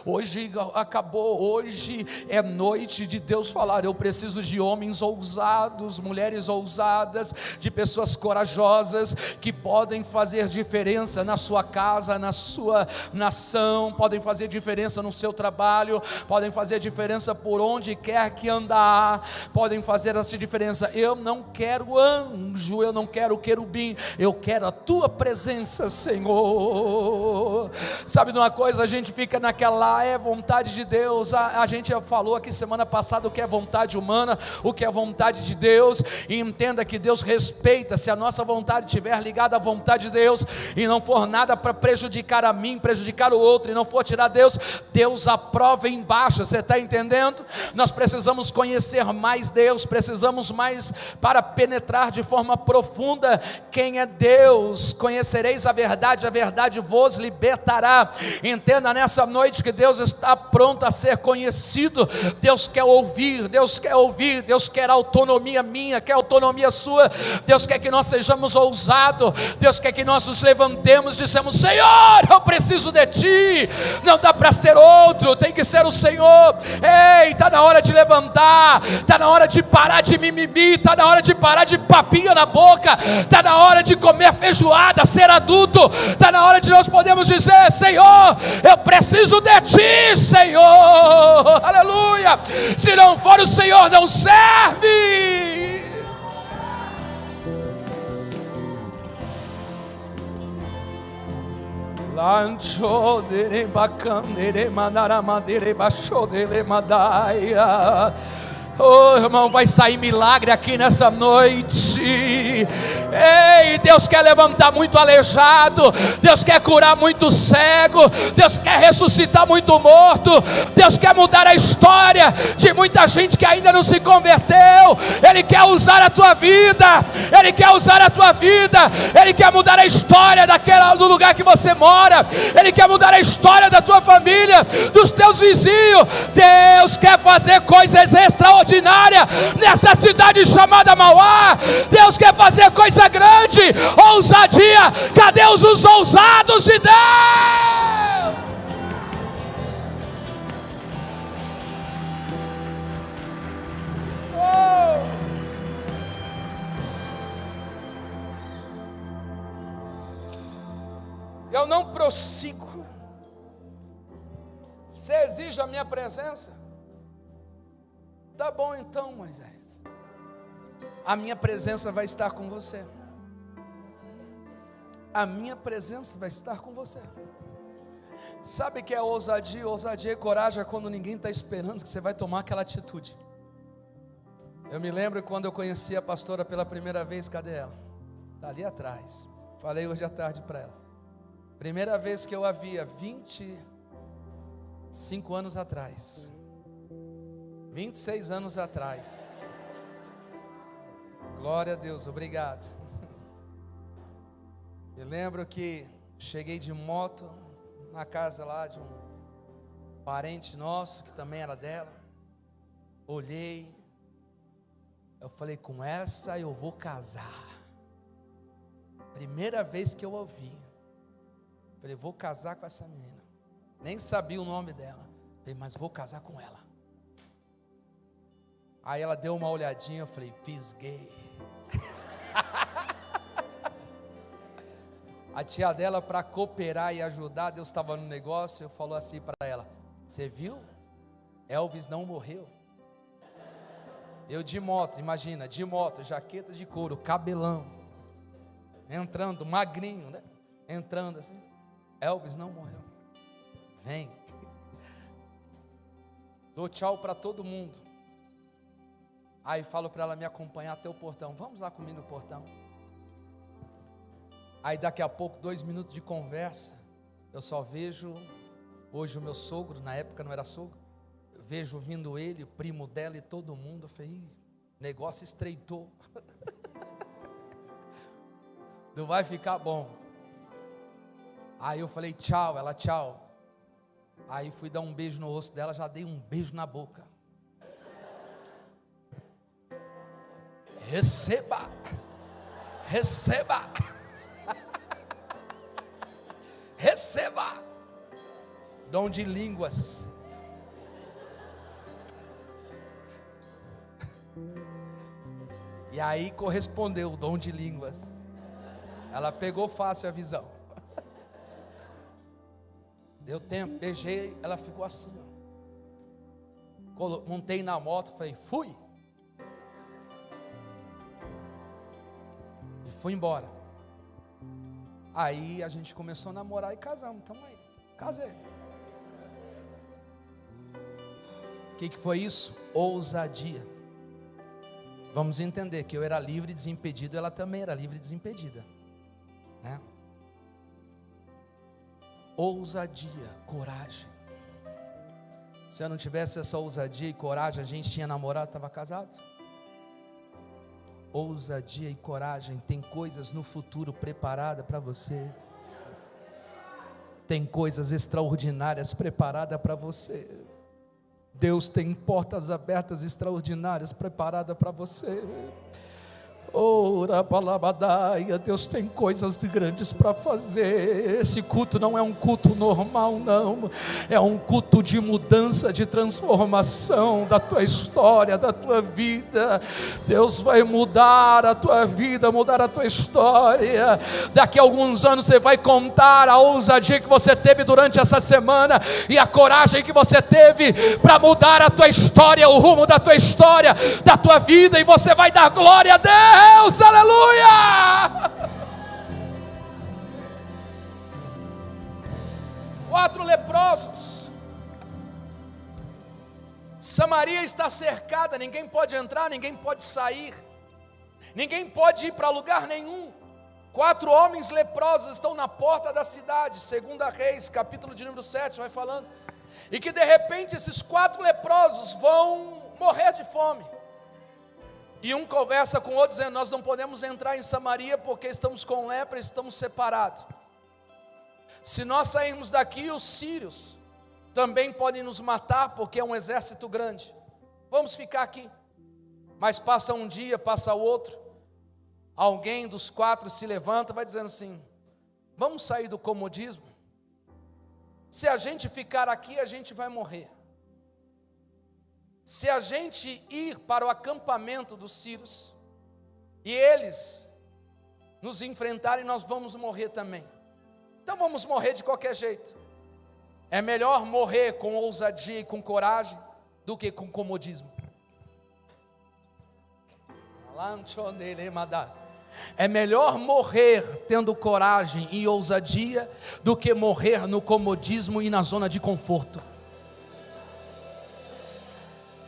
Hoje acabou, hoje é noite de Deus falar: eu preciso de homens ousados, mulheres ousadas, de pessoas corajosas que podem fazer diferença na sua casa, na sua nação, podem fazer diferença no seu trabalho, podem fazer diferença por onde quer que andar, podem fazer essa diferença. Eu não quero anjo, eu não quero querubim, eu quero a tua presença, Senhor. Sabe de uma coisa, a gente fica naquela, é vontade de Deus. A gente já falou aqui semana passada o que é vontade humana, o que é vontade de Deus, e entenda que Deus respeita. Se a nossa vontade estiver ligada à vontade de Deus e não for nada para prejudicar a mim, prejudicar o outro, e não for tirar Deus, Deus aprova embaixo. Você está entendendo? Nós precisamos conhecer mais Deus, precisamos mais para penetrar de forma profunda quem é Deus. Conhecereis a verdade vos libertará. Entenda nessa noite que Deus está pronto a ser conhecido. Deus quer ouvir, Deus quer autonomia minha, quer autonomia sua. Deus quer que nós sejamos ousados, Deus quer que nós nos levantemos e dissemos: Senhor, eu preciso de ti, não dá para ser outro, tem que ser o Senhor. Ei, está na hora de levantar, está na hora de parar de mimimi, está na hora de parar de papinha na boca, está na hora de comer feijoada, ser adulto, está na hora de nós podermos dizer: Senhor, eu preciso de ti, Senhor. Aleluia. Se não for o Senhor, não serve. Lancho de bacandere manara madere baixo dele madaia. Oh, irmão, vai sair milagre aqui nessa noite. Ei, Deus quer levantar muito aleijado, Deus quer curar muito cego, Deus quer ressuscitar muito morto, Deus quer mudar a história de muita gente que ainda não se converteu. Ele quer usar a tua vida, Ele quer usar a tua vida, Ele quer mudar a história do lugar que você mora, Ele quer mudar a história da tua família, dos teus vizinhos. Deus quer fazer coisas extraordinárias nessa cidade chamada Mauá. Deus quer fazer coisa grande, ousadia. Cadê os ousados de Deus? Eu não prossigo. Você exige a minha presença? Tá bom então, Moisés. A minha presença vai estar com você. A minha presença vai estar com você. Sabe o que é ousadia? Ousadia e coragem é quando ninguém está esperando que você vai tomar aquela atitude. Eu me lembro quando eu conheci a pastora pela primeira vez. Cadê ela? Está ali atrás. Falei hoje à tarde para ela. Primeira vez que eu a via, 25 anos atrás. 26 anos atrás. Glória a Deus, obrigado. Eu lembro que cheguei de moto na casa lá de um parente nosso, que também era dela. Olhei, eu falei, com essa eu vou casar. Primeira vez que eu ouvi. Falei, vou casar com essa menina. Nem sabia o nome dela. Falei, mas vou casar com ela. Aí ela deu uma olhadinha, eu falei, fisguei. A tia dela, para cooperar e ajudar, Deus estava no negócio, falou assim para ela, você viu? Elvis não morreu. Eu de moto, imagina, de moto, jaqueta de couro, cabelão, entrando, magrinho, né? Entrando assim, Elvis não morreu. Vem. Dou tchau para todo mundo. Aí falo para ela me acompanhar até o portão. Vamos lá comigo no portão. Aí daqui a pouco, 2 minutos de conversa, eu só vejo, hoje o meu sogro, na época não era sogro, eu vejo vindo ele, o primo dela e todo mundo. Eu falei, negócio estreitou. Não vai ficar bom. Aí eu falei tchau, ela tchau. Aí fui dar um beijo no rosto dela, já dei um beijo na boca. Receba, receba, receba, dom de línguas. E aí correspondeu o dom de línguas. Ela pegou fácil a visão. Deu tempo, beijei, ela ficou assim, ó. Montei na moto, falei, fui. E fui embora. Aí a gente começou a namorar e casamos, tamo aí, casei. O que foi isso? Ousadia. Vamos entender que eu era livre e desimpedido, ela também era livre e desimpedida, né? Ousadia, coragem. Se eu não tivesse essa ousadia e coragem, a gente tinha namorado, estava casado? Ousadia e coragem, tem coisas no futuro preparadas para você. Tem coisas extraordinárias preparadas para você. Deus tem portas abertas extraordinárias preparadas para você. Ora, palabadaia, Deus tem coisas grandes para fazer. Esse culto não é um culto normal, não. É um culto de mudança, de transformação da tua história, da tua vida. Deus vai mudar a tua vida, mudar a tua história. Daqui a alguns anos você vai contar a ousadia que você teve durante essa semana e a coragem que você teve para mudar a tua história, o rumo da tua história, da tua vida, e você vai dar glória a Deus. Aleluia! 4 leprosos. Samaria está cercada, ninguém pode entrar, ninguém pode sair, ninguém pode ir para lugar nenhum. 4 homens leprosos estão na porta da cidade. 2 Reis, capítulo de número 7, vai falando. E que de repente esses 4 leprosos vão morrer de fome. E um conversa com o outro dizendo: nós não podemos entrar em Samaria porque estamos com lepra, estamos separados. Se nós sairmos daqui, os sírios também podem nos matar, porque é um exército grande. Vamos ficar aqui. Mas passa um dia, passa outro. Alguém dos 4 se levanta, vai dizendo assim: vamos sair do comodismo. Se a gente ficar aqui, a gente vai morrer. Se a gente ir para o acampamento dos sírios e eles nos enfrentarem, nós vamos morrer também. Então vamos morrer de qualquer jeito. É melhor morrer com ousadia e com coragem do que com comodismo. É melhor morrer tendo coragem e ousadia do que morrer no comodismo e na zona de conforto.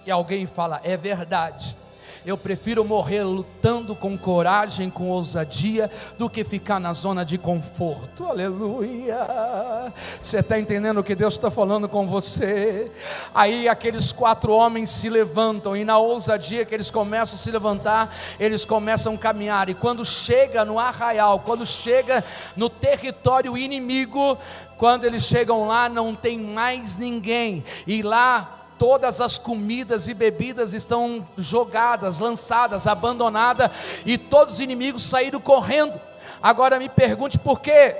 E alguém fala: é verdade. Eu prefiro morrer lutando com coragem, com ousadia, do que ficar na zona de conforto. Aleluia! Você está entendendo o que Deus está falando com você? Aí aqueles 4 homens se levantam, e na ousadia que eles começam a se levantar, eles começam a caminhar. E quando chega no arraial, quando chega no território inimigo, quando eles chegam lá, não tem mais ninguém. E lá todas as comidas e bebidas estão jogadas, lançadas, abandonadas, e todos os inimigos saíram correndo. Agora me pergunte por quê?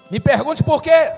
Me pergunte por quê?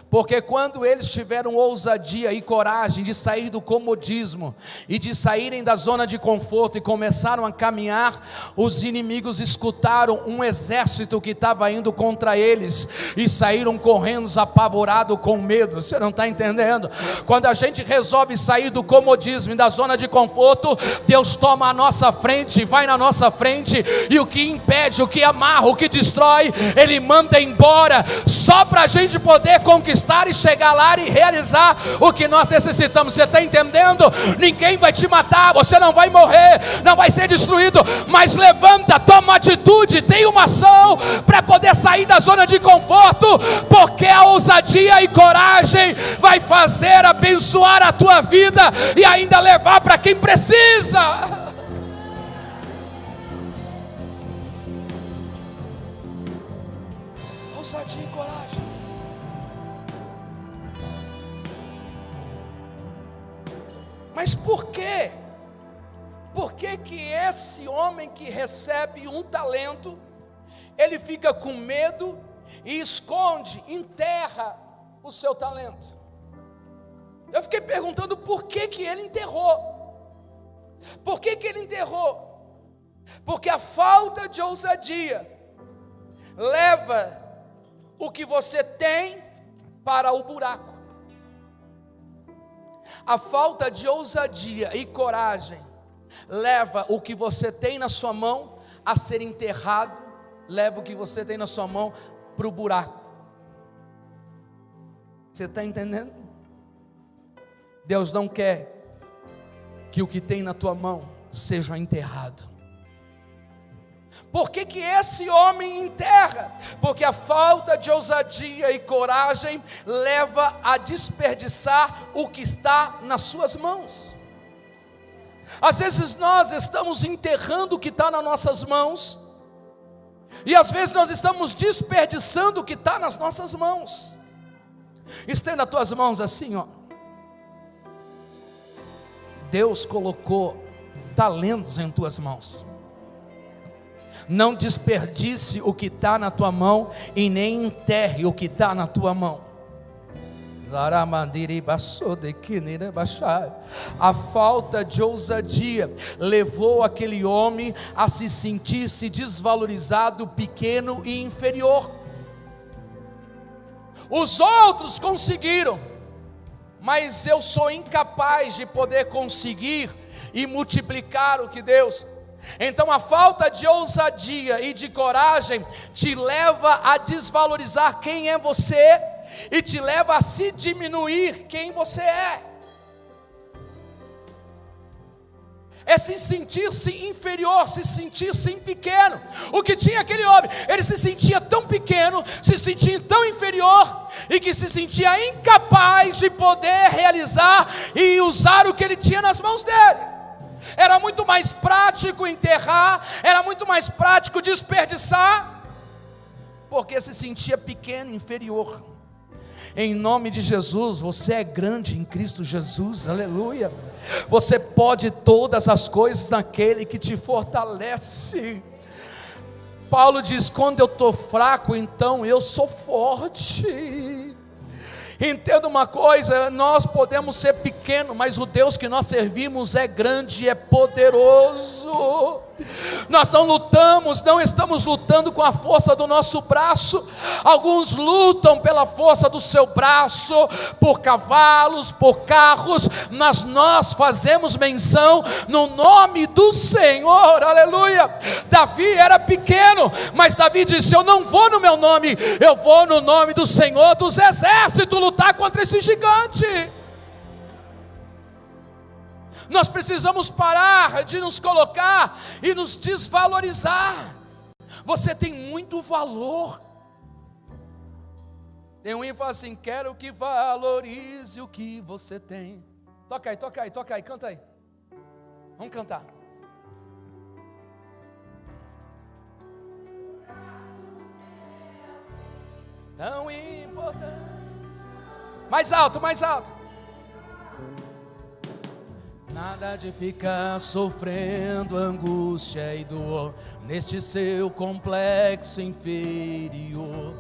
Porque quando eles tiveram ousadia e coragem de sair do comodismo e de saírem da zona de conforto e começaram a caminhar, os inimigos escutaram um exército que estava indo contra eles e saíram correndo apavorados com medo. Você não está entendendo? Quando a gente resolve sair do comodismo e da zona de conforto, Deus toma a nossa frente, vai na nossa frente, e o que impede, o que amarra, o que destrói, Ele manda embora, só para a gente poder conquistar e chegar lá e realizar o que nós necessitamos. Você está entendendo? Ninguém vai te matar, você não vai morrer, não vai ser destruído, mas levanta, toma atitude, tem uma ação para poder sair da zona de conforto, porque a ousadia e coragem vai fazer abençoar a tua vida e ainda levar para quem precisa. Ousadia e coragem. Mas por quê? Por que que esse homem que recebe um talento, ele fica com medo e esconde, enterra o seu talento? Eu fiquei perguntando por que que ele enterrou. Por que que ele enterrou? Porque a falta de ousadia leva o que você tem para o buraco. A falta de ousadia e coragem leva o que você tem na sua mão a ser enterrado, leva o que você tem na sua mão para o buraco. Você está entendendo? Deus não quer que o que tem na tua mão seja enterrado. Por que que esse homem enterra? Porque a falta de ousadia e coragem leva a desperdiçar o que está nas suas mãos. Às vezes nós estamos enterrando o que está nas nossas mãos, e às vezes nós estamos desperdiçando o que está nas nossas mãos. Estenda as tuas mãos assim, ó. Deus colocou talentos em tuas mãos. Não desperdice o que está na tua mão e nem enterre o que está na tua mão. A falta de ousadia levou aquele homem a se sentir-se desvalorizado, pequeno e inferior. Os outros conseguiram, mas eu sou incapaz de poder conseguir e multiplicar o que Deus. Então a falta de ousadia e de coragem te leva a desvalorizar quem é você e te leva a se diminuir quem você é. É se sentir-se inferior, se sentir-se pequeno. O que tinha aquele homem? Ele se sentia tão pequeno, se sentia tão inferior, e que se sentia incapaz de poder realizar e usar o que ele tinha nas mãos dele. Era muito mais prático enterrar, era muito mais prático desperdiçar, porque se sentia pequeno, inferior. Em nome de Jesus, você é grande em Cristo Jesus, aleluia. Você pode todas as coisas naquele que te fortalece. Paulo diz: quando eu estou fraco, então eu sou forte. Entenda uma coisa, nós podemos ser pequenos, mas o Deus que nós servimos é grande e é poderoso. Nós não estamos lutando com a força do nosso braço. Alguns lutam pela força do seu braço, por cavalos, por carros, mas nós fazemos menção no nome do Senhor, aleluia. Davi era pequeno, mas Davi disse: eu não vou no meu nome, eu vou no nome do Senhor dos exércitos lutar contra esse gigante. Nós precisamos parar de nos colocar e nos desvalorizar. Você tem muito valor. Tem um hino que fala assim: quero que valorize o que você tem. Toca aí, canta aí. Vamos cantar. Tão importante. Mais alto. Nada de ficar sofrendo angústia e dor neste seu complexo inferior,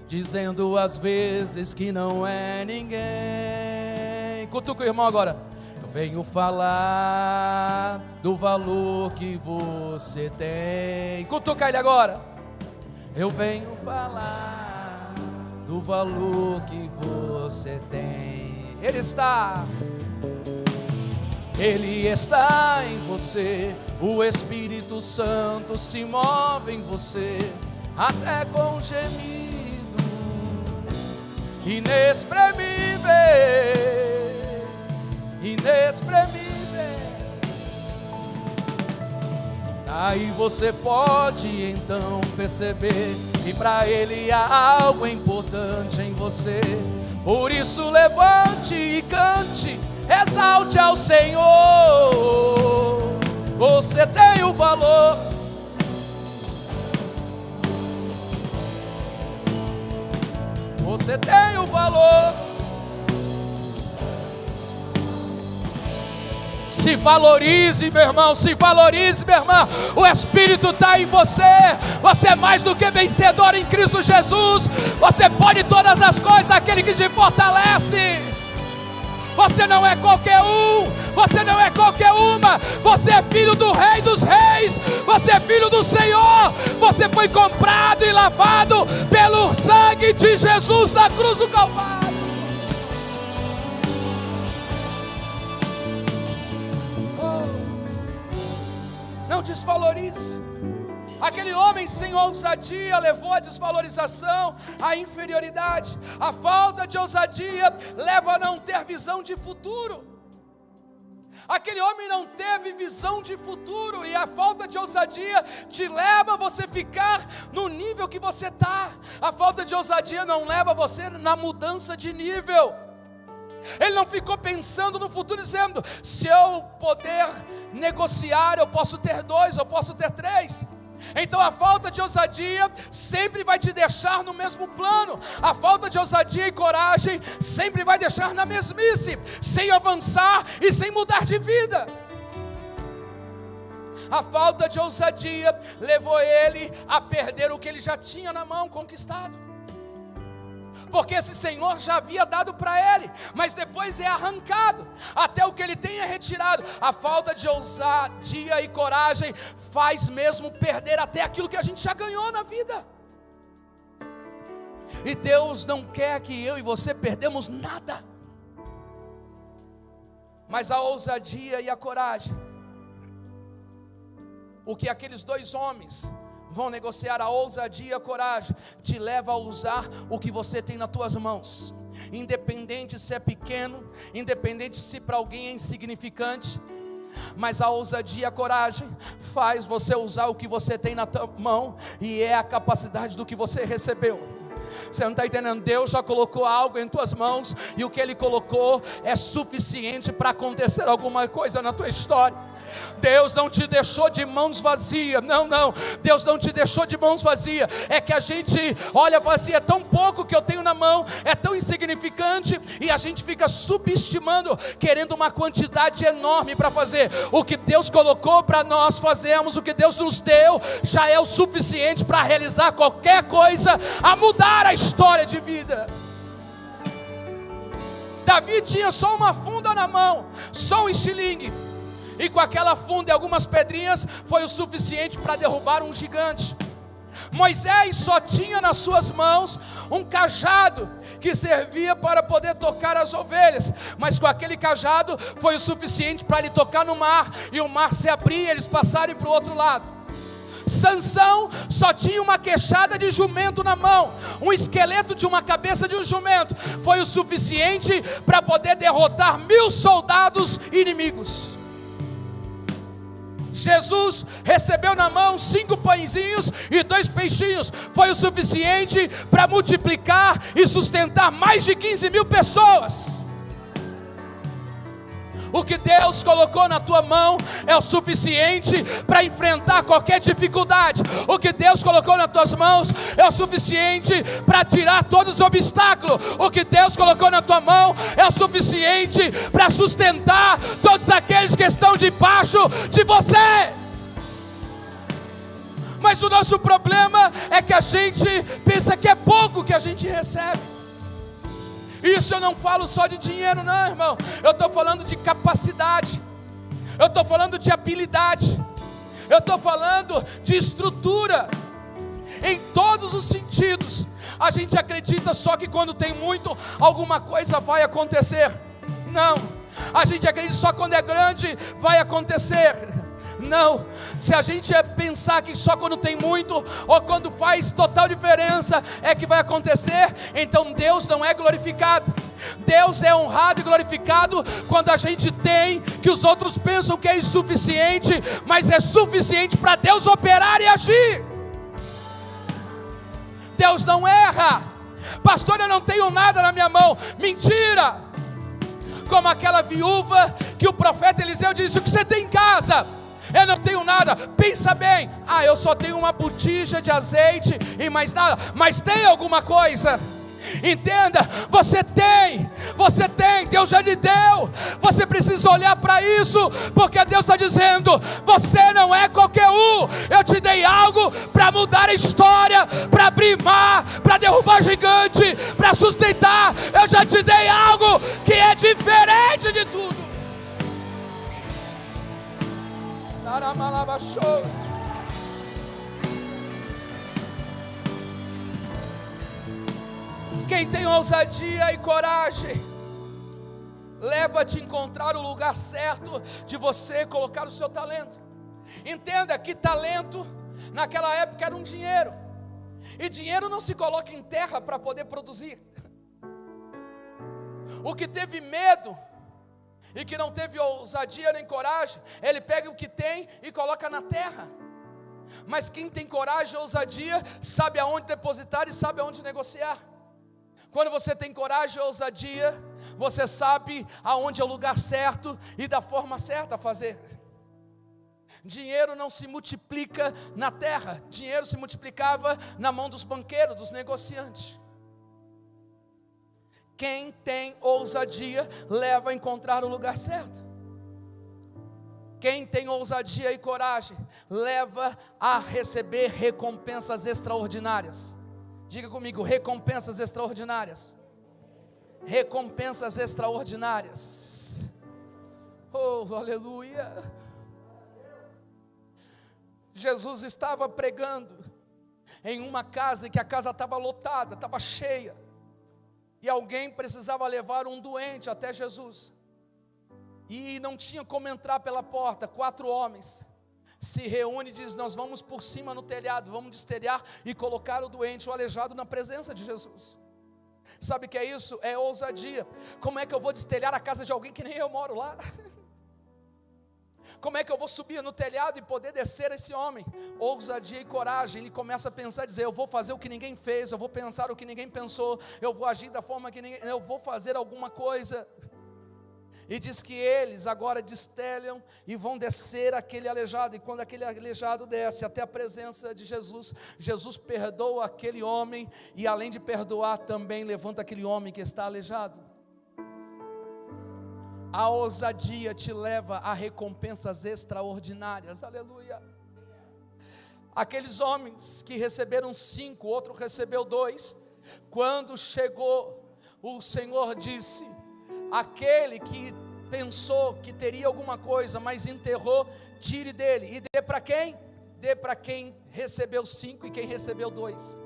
dizendo às vezes que não é ninguém. Cutuca o irmão agora. Eu venho falar do valor que você tem. Cutuca ele agora. Eu venho falar do valor que você tem. Ele está em você, o Espírito Santo se move em você, até com gemido inexprimível. Aí você pode então perceber que para Ele há algo importante em você. Por isso levante e cante, exalte ao Senhor. Você tem o valor. Você tem o valor. Se valorize, meu irmão, se valorize, minha irmã. O Espírito está em você. Você é mais do que vencedor em Cristo Jesus. Você pode todas as coisas naquele que te fortalece. Você não é qualquer um, você não é qualquer uma. Você é filho do Rei dos Reis. Você é filho do Senhor. Você foi comprado e lavado pelo sangue de Jesus na cruz do Calvário. Não desvalorize. Aquele homem sem ousadia levou a desvalorização, a inferioridade. A falta de ousadia leva a não ter visão de futuro. Aquele homem não teve visão de futuro, e a falta de ousadia te leva a você ficar no nível que você está. A falta de ousadia não leva você na mudança de nível. Ele não ficou pensando no futuro, dizendo: se eu poder negociar, eu posso ter 2, eu posso ter 3. Então a falta de ousadia sempre vai te deixar no mesmo plano. A falta de ousadia e coragem sempre vai deixar na mesmice, sem avançar e sem mudar de vida. A falta de ousadia levou ele a perder o que ele já tinha na mão, conquistado. Porque esse Senhor já havia dado para ele, mas depois é arrancado, até o que ele tem é retirado. A falta de ousadia e coragem faz mesmo perder até aquilo que a gente já ganhou na vida. E Deus não quer que eu e você perdemos nada. Mas a ousadia e a coragem o que aqueles 2 homens vão negociar, a ousadia e a coragem, te leva a usar o que você tem nas tuas mãos, independente se é pequeno, independente se para alguém é insignificante, mas a ousadia e a coragem faz você usar o que você tem na tua mão, e é a capacidade do que você recebeu. Você não está entendendo? Deus já colocou algo em tuas mãos, e o que Ele colocou é suficiente para acontecer alguma coisa na tua história. Deus não te deixou de mãos vazias, não, Deus não te deixou de mãos vazias, é que a gente olha vazia, é tão pouco que eu tenho na mão, é tão insignificante, e a gente fica subestimando, querendo uma quantidade enorme para fazer. O que Deus colocou para nós fazermos, o que Deus nos deu, já é o suficiente para realizar qualquer coisa, a mudar a história de vida. Davi tinha só uma funda na mão, só um estilingue, e com aquela funda e algumas pedrinhas foi o suficiente para derrubar um gigante. Moisés só tinha nas suas mãos um cajado que servia para poder tocar as ovelhas, mas com aquele cajado foi o suficiente para ele tocar no mar, e o mar se abrir e eles passarem para o outro lado. Sansão só tinha uma queixada de jumento na mão, um esqueleto de uma cabeça de um jumento, foi o suficiente para poder derrotar 1000 soldados inimigos. Jesus recebeu na mão 5 pãezinhos e 2 peixinhos, foi o suficiente para multiplicar e sustentar mais de 15.000 pessoas. O que Deus colocou na tua mão é o suficiente para enfrentar qualquer dificuldade. O que Deus colocou nas tuas mãos é o suficiente para tirar todos os obstáculos. O que Deus colocou na tua mão é o suficiente para sustentar todos aqueles que estão debaixo de você. Mas o nosso problema é que a gente pensa que é pouco que a gente recebe. Isso eu não falo só de dinheiro não, irmão, eu estou falando de capacidade, eu estou falando de habilidade, eu estou falando de estrutura, em todos os sentidos. A gente acredita só que quando tem muito, alguma coisa vai acontecer. Não, a gente acredita só quando é grande vai acontecer. Não, se a gente pensar que só quando tem muito, ou quando faz total diferença, é que vai acontecer, então Deus não é glorificado. Deus é honrado e glorificado quando a gente tem, que os outros pensam que é insuficiente, mas é suficiente para Deus operar e agir. Deus não erra. Pastor, eu não tenho nada na minha mão. Mentira. Como aquela viúva que o profeta Eliseu disse: o que você tem em casa? Eu não tenho nada. Pensa bem, eu só tenho uma botija de azeite e mais nada. Mas tem alguma coisa? Entenda, você tem, Deus já lhe deu. Você precisa olhar para isso, porque Deus está dizendo: você não é qualquer um. Eu te dei algo para mudar a história, para abrir mar, para derrubar gigante, para sustentar. Eu já te dei algo que é diferente de tudo. Quem tem ousadia e coragem leva a te encontrar o lugar certo de você colocar o seu talento. Entenda que talento naquela época era um dinheiro, e dinheiro não se coloca em terra para poder produzir. O que teve medo e que não teve ousadia nem coragem, ele pega o que tem e coloca na terra. Mas quem tem coragem e ousadia sabe aonde depositar e sabe aonde negociar. Quando você tem coragem e ousadia, você sabe aonde é o lugar certo e da forma certa a fazer. Dinheiro não se multiplica na terra, dinheiro se multiplicava na mão dos banqueiros, dos negociantes. Quem tem ousadia leva a encontrar o lugar certo. Quem tem ousadia e coragem leva a receber recompensas extraordinárias. Diga comigo: recompensas extraordinárias. Recompensas extraordinárias. Oh, aleluia. Jesus estava pregando em uma casa, e que a casa estava lotada, estava cheia, e alguém precisava levar um doente até Jesus, e não tinha como entrar pela porta. 4 homens se reúne e diz: nós vamos por cima no telhado, vamos destelhar e colocar o doente, o aleijado na presença de Jesus. Sabe o que é isso? É ousadia. Como é que eu vou destelhar a casa de alguém que nem eu moro lá? Como é que eu vou subir no telhado e poder descer esse homem? Ousadia e coragem. Ele começa a pensar, dizer: eu vou fazer o que ninguém fez, eu vou pensar o que ninguém pensou, eu vou agir da forma que ninguém, eu vou fazer alguma coisa. E diz que eles agora destelham e vão descer aquele aleijado. E quando aquele aleijado desce até a presença de Jesus, Jesus perdoa aquele homem. E além de perdoar, também levanta aquele homem que está aleijado. A ousadia te leva a recompensas extraordinárias. Aleluia. Aqueles homens que receberam 5, outro recebeu 2. Quando chegou, o Senhor disse: aquele que pensou que teria alguma coisa, mas enterrou, tire dele. E dê para quem? Dê para quem recebeu 5 e quem recebeu 2.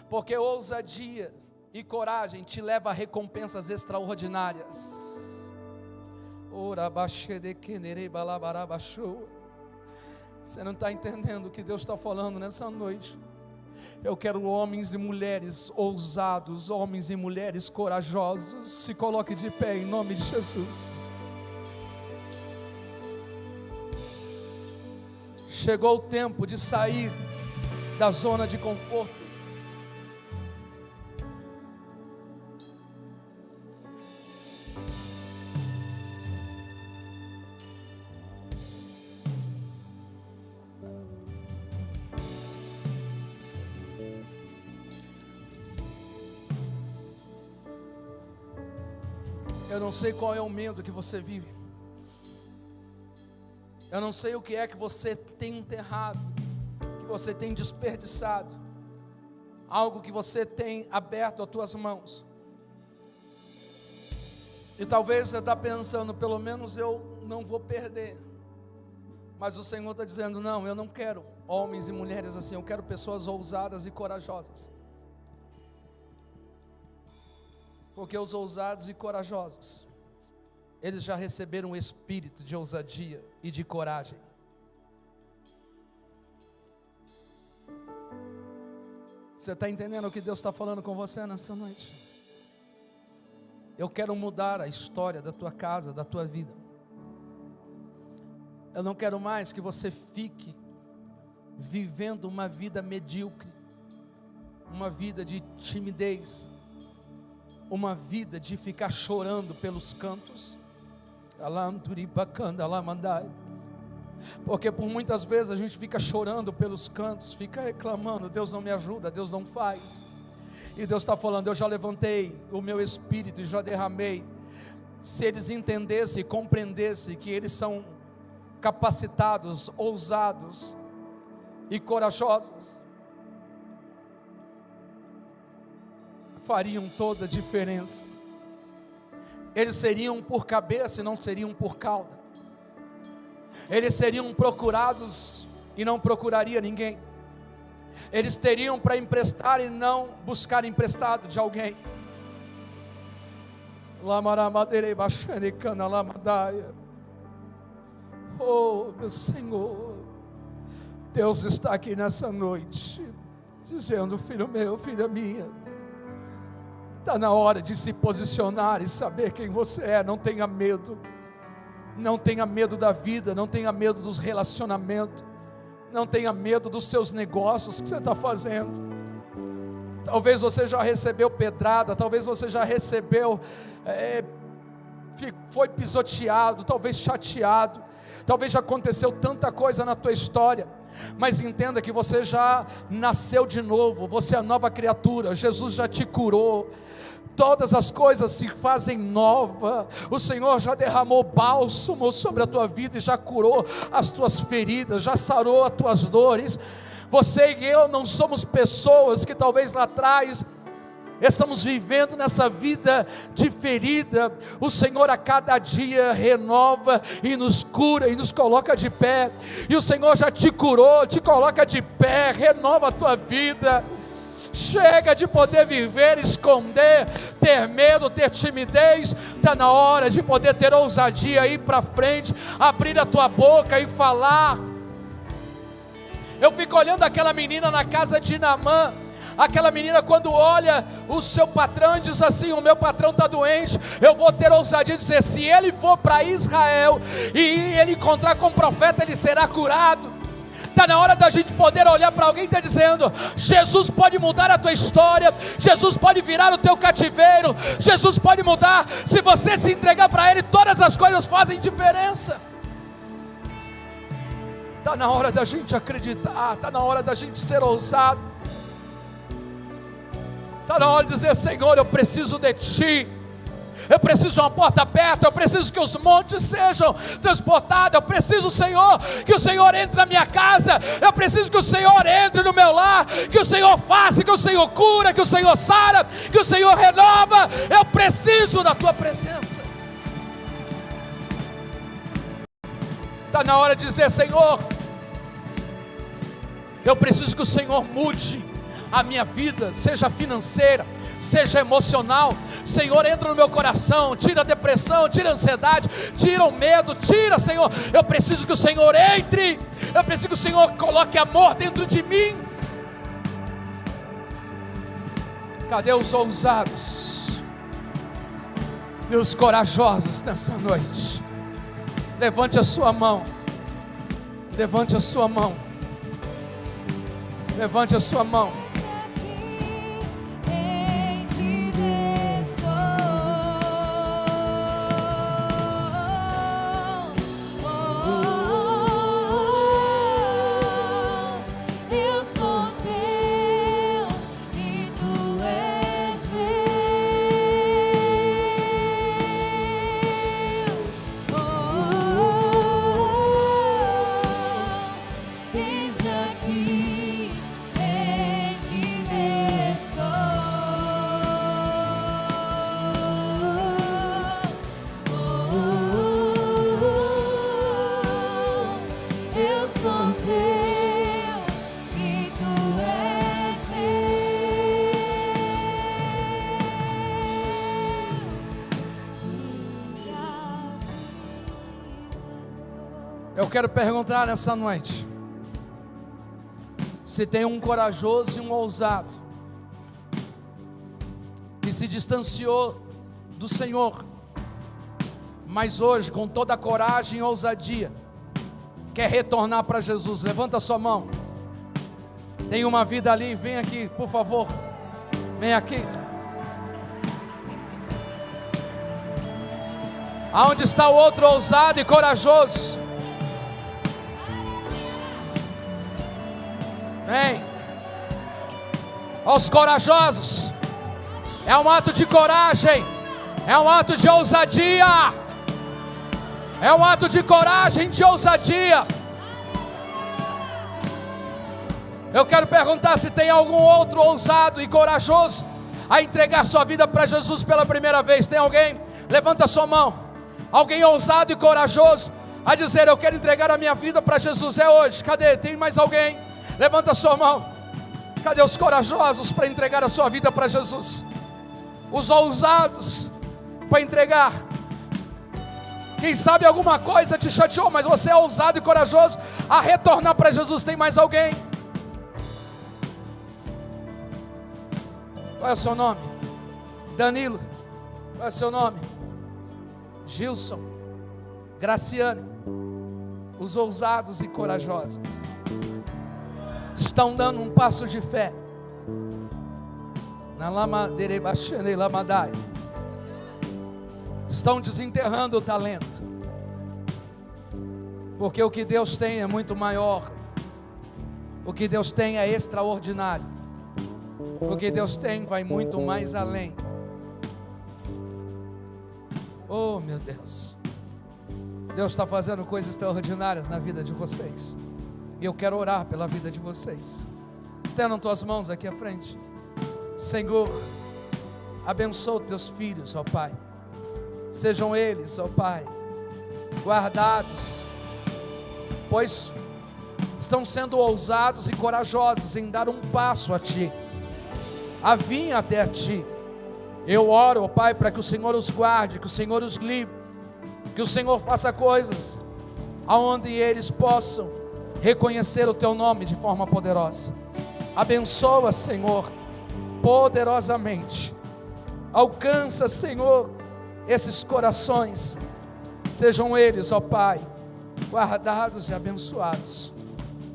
Porque ousadia e coragem te leva a recompensas extraordinárias. Você não está entendendo o que Deus está falando nessa noite. Eu quero homens e mulheres ousados, homens e mulheres corajosos. Se coloque de pé em nome de Jesus. Chegou o tempo de sair da zona de conforto. Eu não sei qual é o medo que você vive. Eu não sei o que é que você tem enterrado, que você tem desperdiçado, algo que você tem aberto as tuas mãos. E talvez você está pensando: pelo menos eu não vou perder. Mas o Senhor está dizendo: não, eu não quero homens e mulheres assim, eu quero pessoas ousadas e corajosas. Porque os ousados e corajosos, eles já receberam um espírito de ousadia e de coragem. Você está entendendo o que Deus está falando com você nessa noite? Eu quero mudar a história da tua casa, da tua vida. Eu não quero mais que você fique vivendo uma vida medíocre, uma vida de timidez, uma vida de ficar chorando pelos cantos. Porque por muitas vezes a gente fica chorando pelos cantos, fica reclamando: Deus não me ajuda, Deus não faz. E Deus está falando: eu já levantei o meu espírito e já derramei. Se eles entendessem e compreendessem que eles são capacitados, ousados e corajosos, fariam toda a diferença. Eles seriam por cabeça e não seriam por cauda. Eles seriam procurados e não procuraria ninguém. Eles teriam para emprestar e não buscar emprestado de alguém. Oh, meu Senhor, Deus está aqui nessa noite dizendo: filho meu, filha minha, está na hora de se posicionar e saber quem você é. Não tenha medo. Não tenha medo da vida. Não tenha medo dos relacionamentos. Não tenha medo dos seus negócios que você está fazendo. Talvez você já recebeu pedrada. Talvez você já recebeu, foi pisoteado, talvez chateado. Talvez já aconteceu tanta coisa na tua história. Mas entenda que você já nasceu de novo. Você é nova criatura. Jesus já te curou. Todas as coisas se fazem nova. O Senhor já derramou bálsamo sobre a tua vida e já curou as tuas feridas, já sarou as tuas dores. Você e eu não somos pessoas que talvez lá atrás estamos vivendo nessa vida de ferida. O Senhor a cada dia renova e nos cura e nos coloca de pé. E o Senhor já te curou, te coloca de pé, renova a tua vida. Chega de poder viver, esconder, ter medo, ter timidez. Está na hora de poder ter ousadia, ir para frente, abrir a tua boca e falar. Eu fico olhando aquela menina na casa de Naamã. Aquela menina, quando olha o seu patrão e diz assim: o meu patrão está doente, eu vou ter ousadia de dizer, se ele for para Israel e ele encontrar com o profeta, ele será curado. Está na hora da gente poder olhar para alguém e estar dizendo: Jesus pode mudar a tua história, Jesus pode virar o teu cativeiro, Jesus pode mudar. Se você se entregar para Ele, todas as coisas fazem diferença. Está na hora da gente acreditar, está na hora da gente ser ousado. Está na hora de dizer: Senhor, eu preciso de Ti, eu preciso de uma porta aberta, eu preciso que os montes sejam transportados, eu preciso, Senhor, que o Senhor entre na minha casa, eu preciso que o Senhor entre no meu lar, que o Senhor faça, que o Senhor cura, que o Senhor sara, que o Senhor renova. Eu preciso da Tua presença. Está na hora de dizer: Senhor, eu preciso que o Senhor mude a minha vida, seja financeira, seja emocional. Senhor, entra no meu coração, tira a depressão, tira a ansiedade, tira o medo, tira, Senhor. Eu preciso que o Senhor entre, eu preciso que o Senhor coloque amor dentro de mim. Cadê os ousados e os corajosos nessa noite? Levante a sua mão, levante a sua mão, levante a sua mão. Eu quero perguntar nessa noite, se tem um corajoso e um ousado, que se distanciou do Senhor, mas hoje com toda a coragem e ousadia, quer retornar para Jesus. Levanta a sua mão. Tem uma vida ali, vem aqui, por favor, vem aqui. Aonde está o outro ousado e corajoso? Vem. Aos corajosos, é um ato de coragem, é um ato de ousadia, é um ato de coragem, de ousadia. Eu quero perguntar se tem algum outro ousado e corajoso a entregar sua vida para Jesus pela primeira vez. Tem alguém? Levanta sua mão. Alguém ousado e corajoso a dizer: eu quero entregar a minha vida para Jesus. É hoje. Cadê? Tem mais alguém? Levanta sua mão. Cadê os corajosos para entregar a sua vida para Jesus? Os ousados para entregar. Quem sabe alguma coisa te chateou, mas você é ousado e corajoso a retornar para Jesus. Tem mais alguém? Qual é o seu nome? Danilo. Qual é o seu nome? Gilson. Graciane. Os ousados e corajosos estão dando um passo de fé. Na lama derebaxane lamadai. Estão desenterrando o talento, porque o que Deus tem é muito maior. O que Deus tem é extraordinário. O que Deus tem vai muito mais além. Oh, meu Deus, Deus está fazendo coisas extraordinárias na vida de vocês, e eu quero orar pela vida de vocês. Estendam tuas mãos aqui à frente. Senhor, abençoa os teus filhos, ó Pai. Sejam eles, ó Pai, guardados, pois estão sendo ousados e corajosos em dar um passo a Ti. a vir até ti. Eu oro, ó Pai, para que o Senhor os guarde, que o Senhor os livre, que o Senhor faça coisas aonde eles possam reconhecer o teu nome de forma poderosa. Abençoa, Senhor, poderosamente. Alcança, Senhor, esses corações. Sejam eles, ó Pai, guardados e abençoados.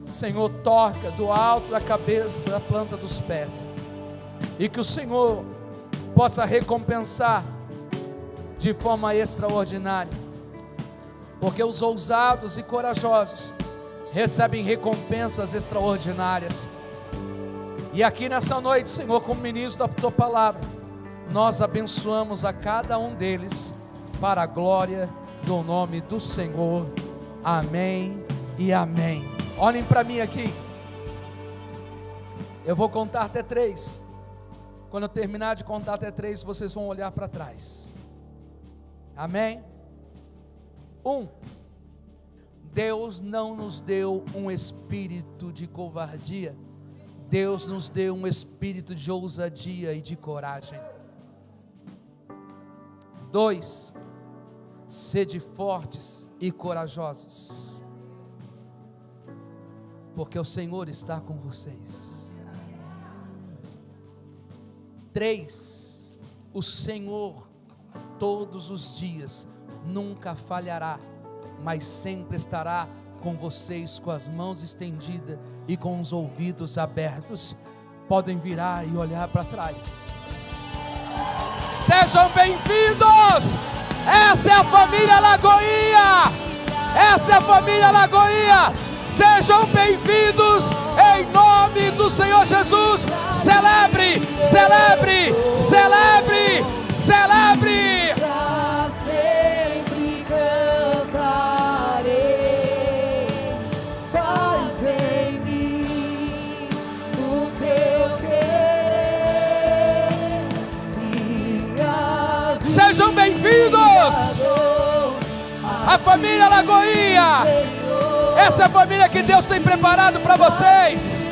Senhor, toca do alto da cabeça à planta dos pés, e que o Senhor possa recompensar de forma extraordinária, porque os ousados e corajosos recebem recompensas extraordinárias. E aqui nessa noite, Senhor, como ministro da tua palavra, nós abençoamos a cada um deles para a glória do nome do Senhor. Amém e amém. Olhem para mim aqui. Eu vou contar até 3. Quando eu terminar de contar até 3, vocês vão olhar para trás. Amém? 1. Deus não nos deu um espírito de covardia. Deus nos deu um espírito de ousadia e de coragem. 2. Sede fortes e corajosos, porque o Senhor está com vocês. 3. O Senhor todos os dias nunca falhará, mas sempre estará com vocês, com as mãos estendidas e com os ouvidos abertos. Podem virar e olhar para trás. Sejam bem-vindos. Essa é a família Lagoinha. Essa é a família Lagoinha. Sejam bem-vindos em nome do Senhor Jesus. Celebre, celebre, celebre, celebre. Pra sempre cantarei. Faz em mim o teu querer. Minha vida. Sejam bem-vindos. A família Lagoinha. Essa é a família que Deus tem preparado para vocês.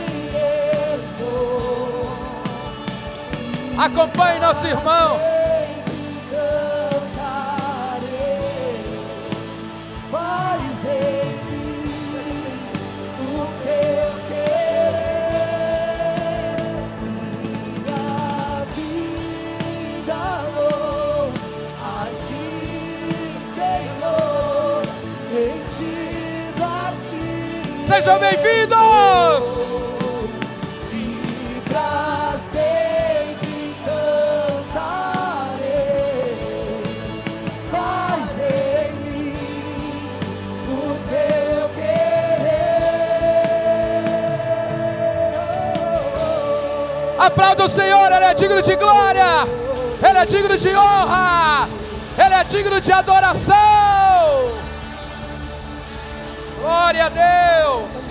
Acompanhe nosso irmão. Faz em mim o teu querer. Minha vida louva a ti, Senhor, rendido a ti. Sejam bem-vindos. E pra sempre cantarei. Faz em mim o teu querer. Aplauda o Senhor, Ele é digno de glória, Ele é digno de honra, Ele é digno de adoração. Glória a Deus.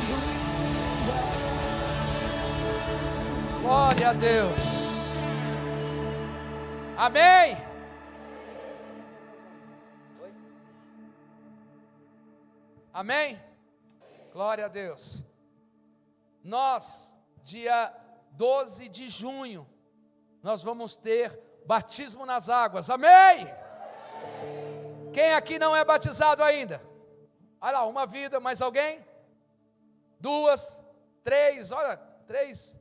Glória a Deus. Amém. Amém. Glória a Deus. Nós, dia 12 de junho, nós vamos ter batismo nas águas. Amém. Quem aqui não é batizado ainda? Olha lá, uma vida, mais alguém? 2, 3, olha, 3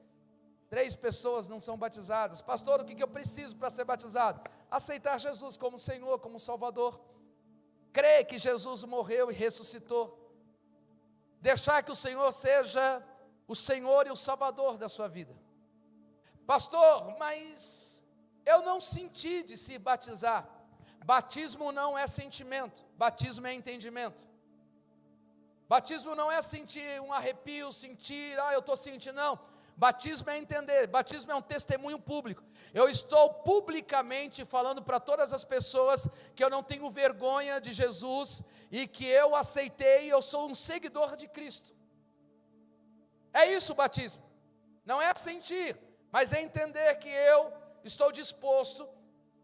pessoas não são batizadas. Pastor, o que eu preciso para ser batizado? Aceitar Jesus como Senhor, como Salvador. Crer que Jesus morreu e ressuscitou. Deixar que o Senhor seja o Senhor e o Salvador da sua vida. Pastor, mas eu não senti de se batizar. Batismo não é sentimento, batismo é entendimento. Batismo não é sentir um arrepio, sentir, eu estou sentindo, não. Batismo é entender, batismo é um testemunho público. Eu estou publicamente falando para todas as pessoas que eu não tenho vergonha de Jesus e que eu aceitei, eu sou um seguidor de Cristo. É isso o batismo. Não é sentir, mas é entender que eu estou disposto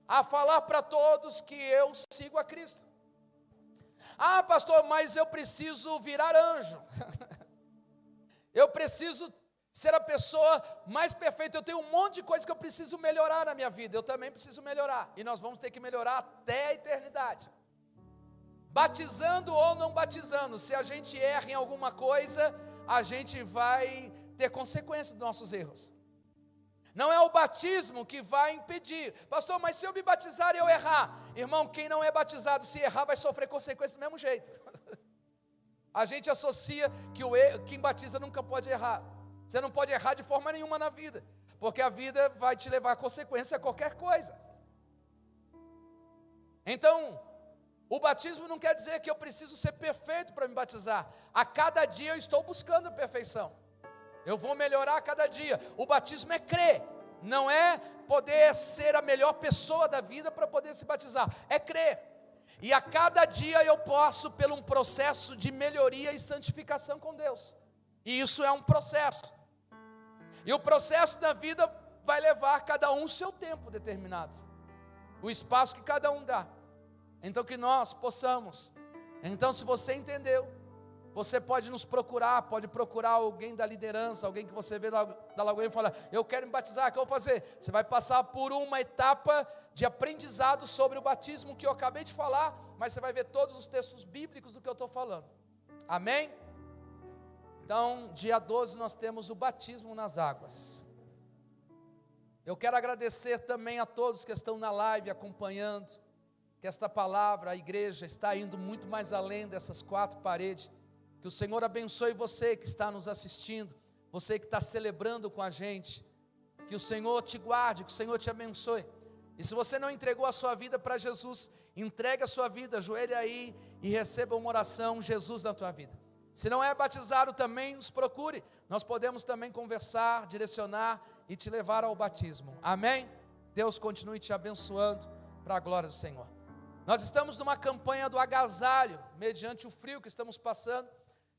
a falar para todos que eu sigo a Cristo. Ah, pastor, mas eu preciso virar anjo. Eu preciso ser a pessoa mais perfeita. Eu tenho um monte de coisa que eu preciso melhorar na minha vida, eu também preciso melhorar, e nós vamos ter que melhorar até a eternidade. Batizando ou não batizando, se a gente erra em alguma coisa, a gente vai ter consequências dos nossos erros. Não é o batismo que vai impedir. Pastor, mas se eu me batizar e eu errar? Irmão, quem não é batizado, se errar, vai sofrer consequências do mesmo jeito. A gente associa que quem batiza nunca pode errar. Você não pode errar de forma nenhuma na vida, porque a vida vai te levar a consequência a qualquer coisa. Então, o batismo não quer dizer que eu preciso ser perfeito para me batizar. A cada dia eu estou buscando a perfeição. Eu vou melhorar a cada dia. O batismo é crer, não é poder ser a melhor pessoa da vida para poder se batizar. É crer. E a cada dia eu passo por um processo de melhoria e santificação com Deus. E isso é um processo. E o processo da vida vai levar cada um o seu tempo determinado. O espaço que cada um dá. Então que nós possamos. Então, se você entendeu, você pode nos procurar, pode procurar alguém da liderança, alguém que você vê da Lagoinha e fala, eu quero me batizar, o que eu vou fazer? Você vai passar por uma etapa de aprendizado sobre o batismo que eu acabei de falar, mas você vai ver todos os textos bíblicos do que eu estou falando. Amém? Então, dia 12 nós temos o batismo nas águas. Eu quero agradecer também a todos que estão na live acompanhando, que esta palavra, a igreja, está indo muito mais além dessas quatro paredes. Que o Senhor abençoe você que está nos assistindo, você que está celebrando com a gente. Que o Senhor te guarde, que o Senhor te abençoe. E se você não entregou a sua vida para Jesus, entregue a sua vida, ajoelhe aí e receba uma oração, Jesus na tua vida. Se não é batizado também, nos procure. Nós podemos também conversar, direcionar e te levar ao batismo. Amém? Deus continue te abençoando para a glória do Senhor. Nós estamos numa campanha do agasalho, mediante o frio que estamos passando.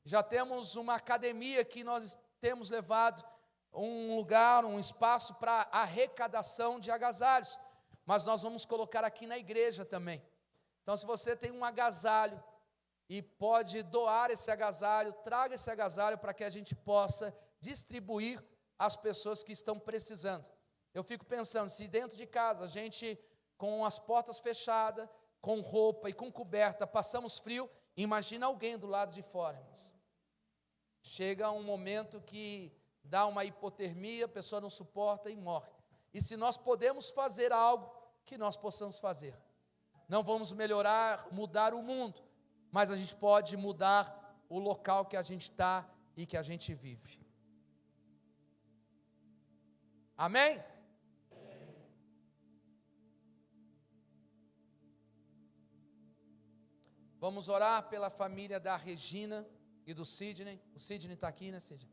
Já temos uma academia que nós temos levado um lugar, um espaço para arrecadação de agasalhos. Mas nós vamos colocar aqui na igreja também. Então, se você tem um agasalho e pode doar esse agasalho, traga esse agasalho para que a gente possa distribuir às pessoas que estão precisando. Eu fico pensando, se dentro de casa a gente, com as portas fechadas, com roupa e com coberta, passamos frio, imagina alguém do lado de fora, irmãos. Chega um momento que dá uma hipotermia, a pessoa não suporta e morre. E se nós podemos fazer algo, que nós possamos fazer. Não vamos melhorar, mudar o mundo, mas a gente pode mudar o local que a gente está e que a gente vive. Amém? Vamos orar pela família da Regina e do Sidney. O Sidney está aqui, né, Sidney?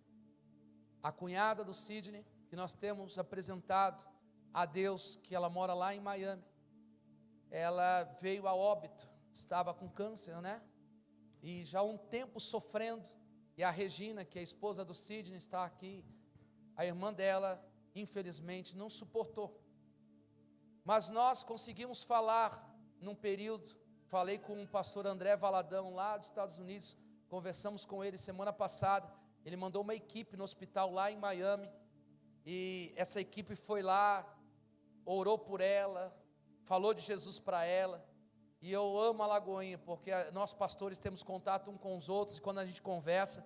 A cunhada do Sidney, que nós temos apresentado a Deus, que ela mora lá em Miami. Ela veio a óbito, estava com câncer, né? E já há um tempo sofrendo. E a Regina, que é a esposa do Sidney, está aqui. A irmã dela, infelizmente, não suportou. Mas nós conseguimos falar num período. Falei com o pastor André Valadão lá dos Estados Unidos, conversamos com ele semana passada, ele mandou uma equipe no hospital lá em Miami, e essa equipe foi lá, orou por ela, falou de Jesus para ela, e eu amo a Lagoinha, porque nós pastores temos contato um com os outros, e quando a gente conversa,